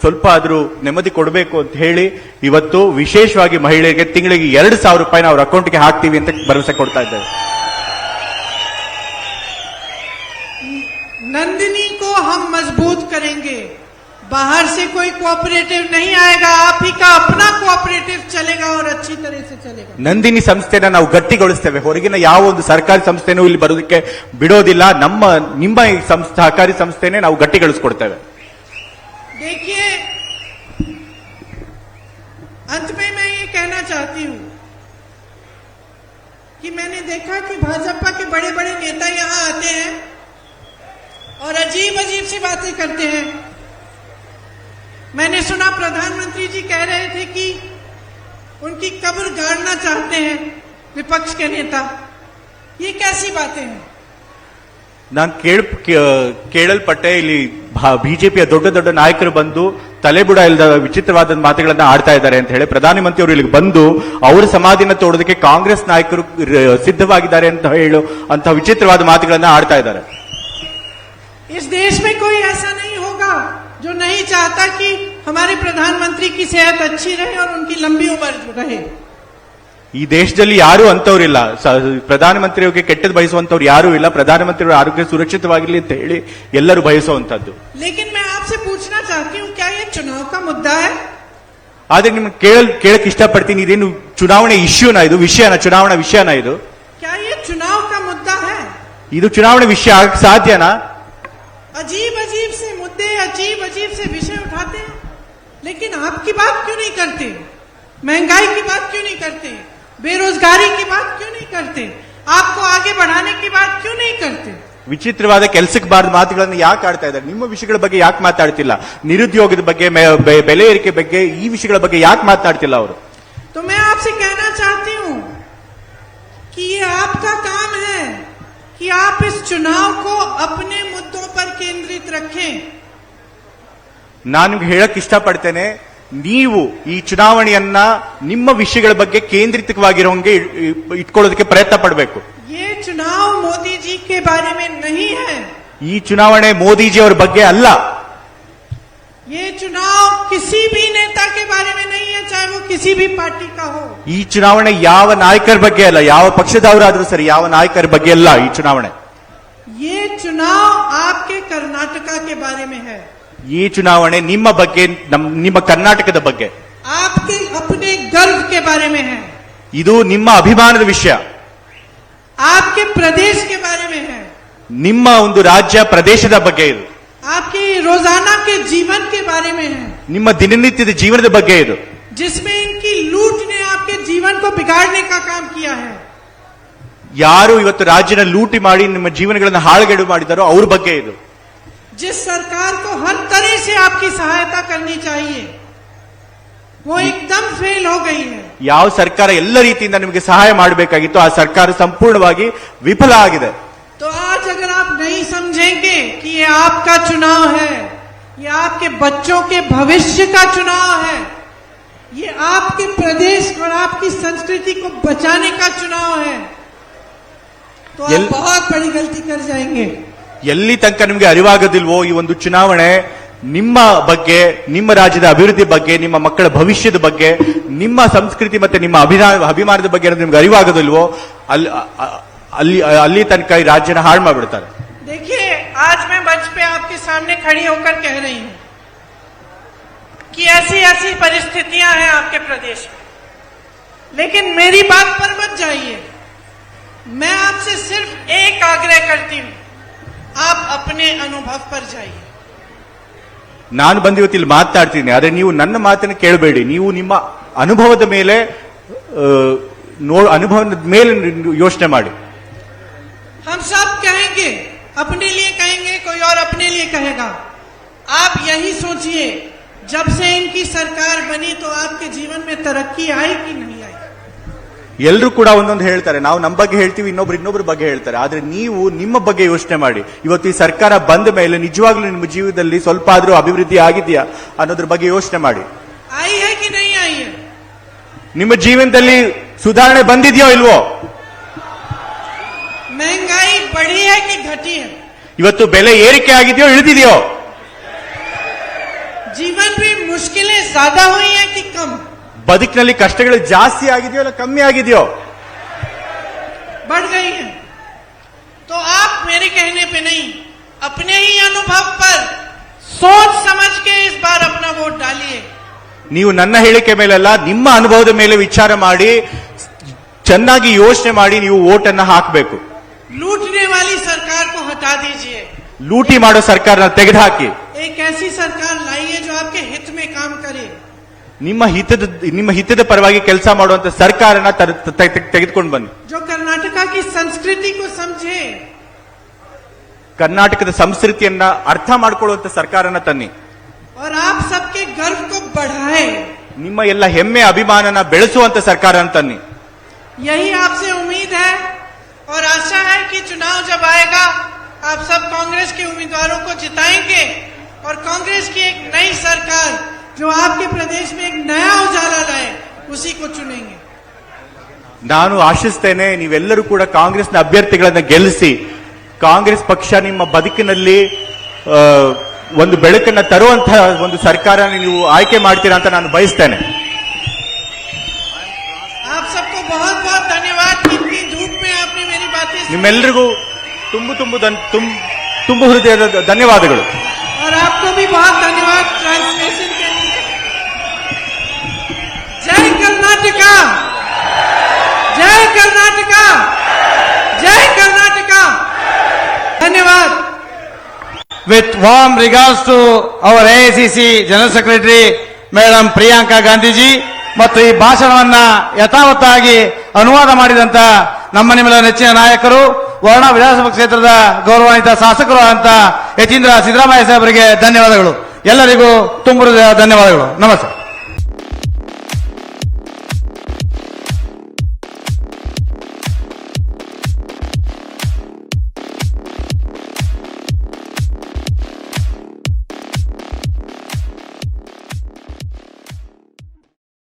ಸ್ವಲ್ಪ ಆದ್ರೂ ನೆಮ್ಮದಿ ಕೊಡಬೇಕು ಅಂತ ಹೇಳಿ ಇವತ್ತು ವಿಶೇಷವಾಗಿ ಮಹಿಳೆಯರಿಗೆ ತಿಂಗಳಿಗೆ 2,000 ರೂಪಾಯಿನ ಅವ್ರ ಅಕೌಂಟ್ಗೆ ಹಾಕ್ತೀವಿ ಅಂತ ಭರವಸೆ ಕೊಡ್ತಾ ಇದ್ದೇವೆ. नंदिनी को हम मजबूत करेंगे. बाहर से कोई कोऑपरेटिव नहीं आएगा, आप ही का अपना कोऑपरेटिव चलेगा और अच्छी तरह से चलेगा. ನಂದಿನಿ ಸಂಸ್ಥೆನ ನಾವು ಗಟ್ಟಿಗೊಳಿಸ್ತೇವೆ. ಹೊರಗಿನ ಯಾವ ಒಂದು ಸರ್ಕಾರಿ ಸಂಸ್ಥೆನೂ ಇಲ್ಲಿ ಬರೋದಕ್ಕೆ ಬಿಡೋದಿಲ್ಲ. ನಿಮ್ಮ ಈ ಸಹಕಾರಿ ಸಂಸ್ಥೆನೇ ನಾವು ಗಟ್ಟಿಗೊಳಿಸ್ಕೊಡ್ತೇವೆ. देखिए, अंत में मैं ये कहना चाहती हूं कि मैंने देखा कि भाजपा के बड़े बड़े नेता यहां आते हैं और अजीब अजीब सी बातें करते हैं. मैंने सुना प्रधानमंत्री जी कह रहे थे कि उनकी कब्र गाड़ना चाहते हैं विपक्ष के नेता. ये कैसी बातें हैं? ನಾನು ಕೇಳಲ್ಪಟ್ಟೆ, ಇಲ್ಲಿ ಬಿಜೆಪಿಯ ದೊಡ್ಡ ದೊಡ್ಡ ನಾಯಕರು ಬಂದು ತಲೆಬುಡ ಇಲ್ಲದ ವಿಚಿತ್ರವಾದ ಮಾತುಗಳನ್ನ ಆಡ್ತಾ ಇದ್ದಾರೆ ಅಂತ ಹೇಳಿ ಪ್ರಧಾನಮಂತ್ರಿ ಅವರು ಇಲ್ಲಿಗೆ ಬಂದು ಅವರ ಸಮಾಧಿನ ತೋಡೋದಕ್ಕೆ ಕಾಂಗ್ರೆಸ್ ನಾಯಕರು ಸಿದ್ಧವಾಗಿದ್ದಾರೆ ಅಂತ ಹೇಳು ಅಂತ ವಿಚಿತ್ರವಾದ ಮಾತುಗಳನ್ನ ಆಡ್ತಾ ಇದ್ದಾರೆ. इस देश में कोई ऐसा नहीं होगा जो नहीं चाहता कि हमारे प्रधानमंत्री की सेहत अच्छी रहे और उनकी लंबी उम्र रहे. ಈ ದೇಶದಲ್ಲಿ ಯಾರು ಅಂತವ್ರಿಲ್ಲ. ಪ್ರಧಾನಮಂತ್ರಿಯವರಿಗೆ ಕೆಟ್ಟದ್ದು ಬಯಸುವಂತವ್ರು ಯಾರು ಇಲ್ಲ. ಪ್ರಧಾನಮಂತ್ರಿಯವರ ಆರೋಗ್ಯ ಸುರಕ್ಷಿತವಾಗಿರ್ಲಿ ಅಂತ ಹೇಳಿ ಎಲ್ಲರೂ ಬಯಸುವಂತದ್ದು. लेकिन मैं आपसे पूछना चाहती हूँ, क्या ये चुनाव का मुद्दा है? ಆದ್ರೆ ನಿಮ್ಗೆ ಕೇಳಕ್ ಇಷ್ಟಪಡ್ತೀನಿ, ಇದೇನು ಚುನಾವಣೆ ಇಶ್ಯೂನ ಇದು, ವಿಷಯನ, ಚುನಾವಣಾ ವಿಷಯನ ಇದು? ಇದು ಚುನಾವಣೆ ವಿಷಯ ಆಗಕ್ಕೆ ಸಾಧ್ಯನಾ? अजीब अजीब से मुद्दे, अजीब अजीब से विषय उठाते हैं, लेकिन आपकी बात क्यों नहीं करते? महंगाई की बात क्यों नहीं करते? बेरोजगारी की बात क्यों नहीं करते? आपको आगे बढ़ाने की बात क्यों नहीं करते? ವಿಚಿತ್ರವಾದ ಕೆಲಸಕ್ಕೆ ಬಾರದ ಮಾತುಗಳನ್ನು ಯಾಕೆ ಆಡ್ತಾ ಇದ್ದಾರೆ? ನಿಮ್ಮ ವಿಷಯಗಳ ಬಗ್ಗೆ ಯಾಕೆ ಮಾತಾಡ್ತಿಲ್ಲ? ನಿರುದ್ಯೋಗದ ಬಗ್ಗೆ, ಬೆಲೆ ಏರಿಕೆ ಬಗ್ಗೆ, ಈ ವಿಷಯಗಳ ಬಗ್ಗೆ ಯಾಕೆ ಮಾತನಾಡ್ತಿಲ್ಲ ಅವರು? तो मैं आपसे कहना चाहती हूं कि ये आपका काम है कि आप इस चुनाव को अपने मुद्दों पर केंद्रित रखें। ನಾನು ಹೇಳಕ್ ಇಷ್ಟಪಡ್ತೇನೆ, ನೀವು ಈ ಚುನಾವಣೆಯನ್ನ ನಿಮ್ಮ ವಿಷಯಗಳ ಬಗ್ಗೆ ಕೇಂದ್ರಿತವಾಗಿರೋಂಗೆ ಇಟ್ಕೊಳ್ಳೋದಕ್ಕೆ ಪ್ರಯತ್ನ ಪಡಬೇಕು. ये चुनाव मोदी जी के बारे में नहीं है। ಈ ಚುನಾವಣೆ ಮೋದಿಜಿ ಅವರ ಬಗ್ಗೆ ಅಲ್ಲ. ये चुनाव किसी भी नेता के बारे में नहीं है, चाहे वो किसी भी पार्टी का हो। ಈ ಚುನಾವಣೆ ಯಾವ ನಾಯಕರ ಬಗ್ಗೆ ಅಲ್ಲ, ಯಾವ ಪಕ್ಷದವರಾದ್ರೂ ಸರಿ, ಯಾವ ನಾಯಕರ ಬಗ್ಗೆ ಅಲ್ಲ ಈ ಚುನಾವಣೆ. ये चुनाव आपके कर्नाटका के बारे में है। ಈ ಚುನಾವಣೆ ನಿಮ್ಮ ಬಗ್ಗೆ, ನಿಮ್ಮ ಕರ್ನಾಟಕದ ಬಗ್ಗೆ, आपके अपने गर्व के बारे में है। ಇದು ನಿಮ್ಮ ಅಭಿಮಾನದ ವಿಷಯ, आपके प्रदेश के बारे में है, ನಿಮ್ಮ ಒಂದು ರಾಜ್ಯ ಪ್ರದೇಶದ ಬಗ್ಗೆ ಇದು, आपके रोजाना के जीवन के बारे में है, ನಿಮ್ಮ ದಿನನಿತ್ಯದ ಜೀವನದ ಬಗ್ಗೆ ಇದು, जिसमें इनकी लूट ने आपके जीवन को बिगाड़ने का काम किया है। ಯಾರು ಇವತ್ತು ರಾಜ್ಯನ ಲೂಟಿ ಮಾಡಿ ನಿಮ್ಮ ಜೀವನಗಳನ್ನು ಹಾಳುಗೆಡು ಮಾಡಿದಾರೋ ಅವ್ರ ಬಗ್ಗೆ ಇದು. जिस सरकार को हर तरह से आपकी सहायता करनी चाहिए वो एकदम फेल हो गई है। ಯಾವ ಸರ್ಕಾರ ಎಲ್ಲ ರೀತಿಯಿಂದ ನಿಮಗೆ ಸಹಾಯ ಮಾಡಬೇಕಾಗಿತ್ತು ಆ ಸರ್ಕಾರ ಸಂಪೂರ್ಣವಾಗಿ ವಿಫಲ ಆಗಿದೆ. तो आज अगर आप नहीं समझेंगे कि ये आपका चुनाव है, ये आपके बच्चों के भविष्य का चुनाव है, ये आपके प्रदेश और आपकी संस्कृति को बचाने का चुनाव है, तो आप बहुत बड़ी गलती कर जाएंगे। ಎಲ್ಲಿ ತನಕ ನಿಮಗೆ ಅರಿವಾಗದಿಲ್ವೋ ಈ ಒಂದು ಚುನಾವಣೆ ನಿಮ್ಮ ಬಗ್ಗೆ, ನಿಮ್ಮ ರಾಜ್ಯದ ಅಭಿವೃದ್ಧಿ ಬಗ್ಗೆ, ನಿಮ್ಮ ಮಕ್ಕಳ ಭವಿಷ್ಯದ ಬಗ್ಗೆ, ನಿಮ್ಮ ಸಂಸ್ಕೃತಿ ಮತ್ತೆ ನಿಮ್ಮ ಅಭಿಮಾನದ ಬಗ್ಗೆ ನಿಮ್ಗೆ ಅರಿವಾಗದಿಲ್ವೋ ಅಲ್ಲಿ ತನಕ ಈ ರಾಜ್ಯನ ಹಾಳು ಮಾಡ್ಬಿಡ್ತಾರೆ. देखिए, आज मैं मंच पे आपके सामने खड़ी होकर कह रही हूं कि ऐसी ऐसी परिस्थितियां हैं आपके प्रदेश में, लेकिन मेरी बात पर मत जाइए। मैं आपसे सिर्फ एक आग्रह करती हूं, आप अपने अनुभव पर जाइए। ನಾನು ಬಂದಿವತ್ತು ಇಲ್ಲಿ ಮಾತಾಡ್ತೀನಿ, ಆದ್ರೆ ನೀವು ನನ್ನ ಮಾತನ್ನು ಕೇಳಬೇಡಿ. ನೀವು ನಿಮ್ಮ ಅನುಭವದ ಮೇಲೆ ಅನುಭವದ ಮೇಲೆ ಯೋಚನೆ ಮಾಡಿ. हम सब कहेंगे, अपने लिए कहेंगे, कोई और अपने लिए कहेगा। आप यही सोचिए, जब से इनकी सरकार बनी तो आपके जीवन में तरक्की आई कि नहीं आई? ಎಲ್ಲರೂ ಕೂಡ ಒಂದೊಂದು ಹೇಳ್ತಾರೆ. ನಾವು ನಮ್ಮ ಬಗ್ಗೆ ಹೇಳ್ತೀವಿ, ಇನ್ನೊಬ್ರ ಬಗ್ಗೆ ಹೇಳ್ತಾರೆ. ಆದ್ರೆ ನೀವು ನಿಮ್ಮ ಬಗ್ಗೆ ಯೋಚನೆ ಮಾಡಿ. ಇವತ್ತು ಈ ಸರ್ಕಾರ ಬಂದ ಮೇಲೆ ನಿಜವಾಗ್ಲೂ ನಿಮ್ಮ ಜೀವನದಲ್ಲಿ ಸ್ವಲ್ಪ ಆದ್ರೂ ಅಭಿವೃದ್ಧಿ ಆಗಿದೆಯಾ ಅನ್ನೋದ್ರ ಬಗ್ಗೆ ಯೋಚನೆ ಮಾಡಿ. आई है कि नहीं आई है? ನಿಮ್ಮ ಜೀವನದಲ್ಲಿ ಸುಧಾರಣೆ ಬಂದಿದೆಯೋ ಇಲ್ವೋ? महंगाई बढ़ी है कि घटी है? ಇವತ್ತು ಬೆಲೆ ಏರಿಕೆ ಆಗಿದೆಯೋ ಇಳಿದಿದೆಯೋ? जीवन में मुश्किलें ज्यादा हुई है कि कम? ಬದುಕಿನಲ್ಲಿ ಕಷ್ಟಗಳು ಜಾಸ್ತಿ ಆಗಿದೆಯೋ ಇಲ್ಲ ಕಮ್ಮಿ ಆಗಿದೆಯೋ? बढ़ गई है। तो आप मेरे कहने पे नहीं, अपने ही अनुभव पर सोच समझ के इस बार अपना वोट डालिए। ನೀವು ನನ್ನ ಹೇಳಿಕೆ ಮೇಲಲ್ಲ, ನಿಮ್ಮ ಅನುಭವದ ಮೇಲೆ ವಿಚಾರ ಮಾಡಿ, ಚೆನ್ನಾಗಿ ಯೋಚನೆ ಮಾಡಿ ನೀವು ವೋಟನ್ನ ಹಾಕಬೇಕು. लूटने वाली सरकार को हटा दीजिए। ಲೂಟಿ ಮಾಡೋ ಸರ್ಕಾರನ ತೆಗೆದುಹಾಕಿ. एक ऐसी सरकार लाइए जो आपके हित में काम करे। ನಿಮ್ಮ ಹಿತದ ಪರವಾಗಿ ಕೆಲಸ ಮಾಡುವಂತ ಸರ್ಕಾರನ ತೆಗೆದುಕೊಂಡು ಬನ್ನಿ. जो कर्नाटका की संस्कृति को समझे, ಕರ್ನಾಟಕದ ಸಂಸ್ಕೃತಿಯನ್ನ ಅರ್ಥ ಮಾಡ್ಕೊಳ್ಳುವಂತ ಸರ್ಕಾರನ ತನ್ನಿ. और आप सबके गर्व को बढ़ाए। ನಿಮ್ಮ ಎಲ್ಲ ಹೆಮ್ಮೆ ಅಭಿಮಾನನ ಬೆಳೆಸುವಂತ ಸರ್ಕಾರನ ತನ್ನಿ. यही आपसे उम्मीद है और आशा है कि चुनाव जब आएगा आप सब कांग्रेस के उम्मीदवारों को जिताएंगे और कांग्रेस की एक नई सरकार जो आपके प्रदेश में एक नया उजाला लाए उसी को चुनेंगे। ನಾನು ಆಶಿಸ್ತೇನೆ ನೀವೆಲ್ಲರೂ ಕೂಡ ಕಾಂಗ್ರೆಸ್ನ ಅಭ್ಯರ್ಥಿಗಳನ್ನ ಗೆಲ್ಲಿಸಿ ಕಾಂಗ್ರೆಸ್ ಪಕ್ಷ ನಿಮ್ಮ ಬದುಕಿನಲ್ಲಿ ಒಂದು ಬೆಳಕನ್ನ ತರುವಂತಹ ಒಂದು ಸರ್ಕಾರನ ನೀವು ಆಯ್ಕೆ ಮಾಡ್ತೀರಾ ಅಂತ ನಾನು ಬಯಸ್ತೇನೆ. आप सबको बहुत बहुत धन्यवाद कि इतनी धूप में आपने मेरी बातें सुनी। ನಿಮ್ಮೆಲ್ಲರಿಗೂ ತುಂಬು ಹೃದಯದ ಧನ್ಯವಾದಗಳು. और आपको भी बहुत धन्यवाद ट्रांसलेशन के लिए। जय कर्नाटका, जय कर्नाटका, जय Karnataka. warm regards to our AICC General Secretary Madam Priyanka Gandhiji ಮತ್ತು ಈ ಭಾಷಣವನ್ನ ಯಥಾವತ್ತಾಗಿ ಅನುವಾದ ಮಾಡಿದಂತ ನಮ್ಮ ನಿಮ್ಮೆಲ್ಲ ನೆಚ್ಚಿನ ನಾಯಕರು ವರ್ಣ ವಿಧಾನಸಭಾ ಕ್ಷೇತ್ರದ ಗೌರವಾನ್ವಿತ ಶಾಸಕರು ಅಂತ ಯತೀಂದ್ರ ಸಿದ್ದರಾಮಯ್ಯ ಸಾಹೇಬರಿಗೆ ಧನ್ಯವಾದಗಳು. ಎಲ್ಲರಿಗೂ ತುಂಬ ಧನ್ಯವಾದಗಳು. ನಮಸ್ತೆ.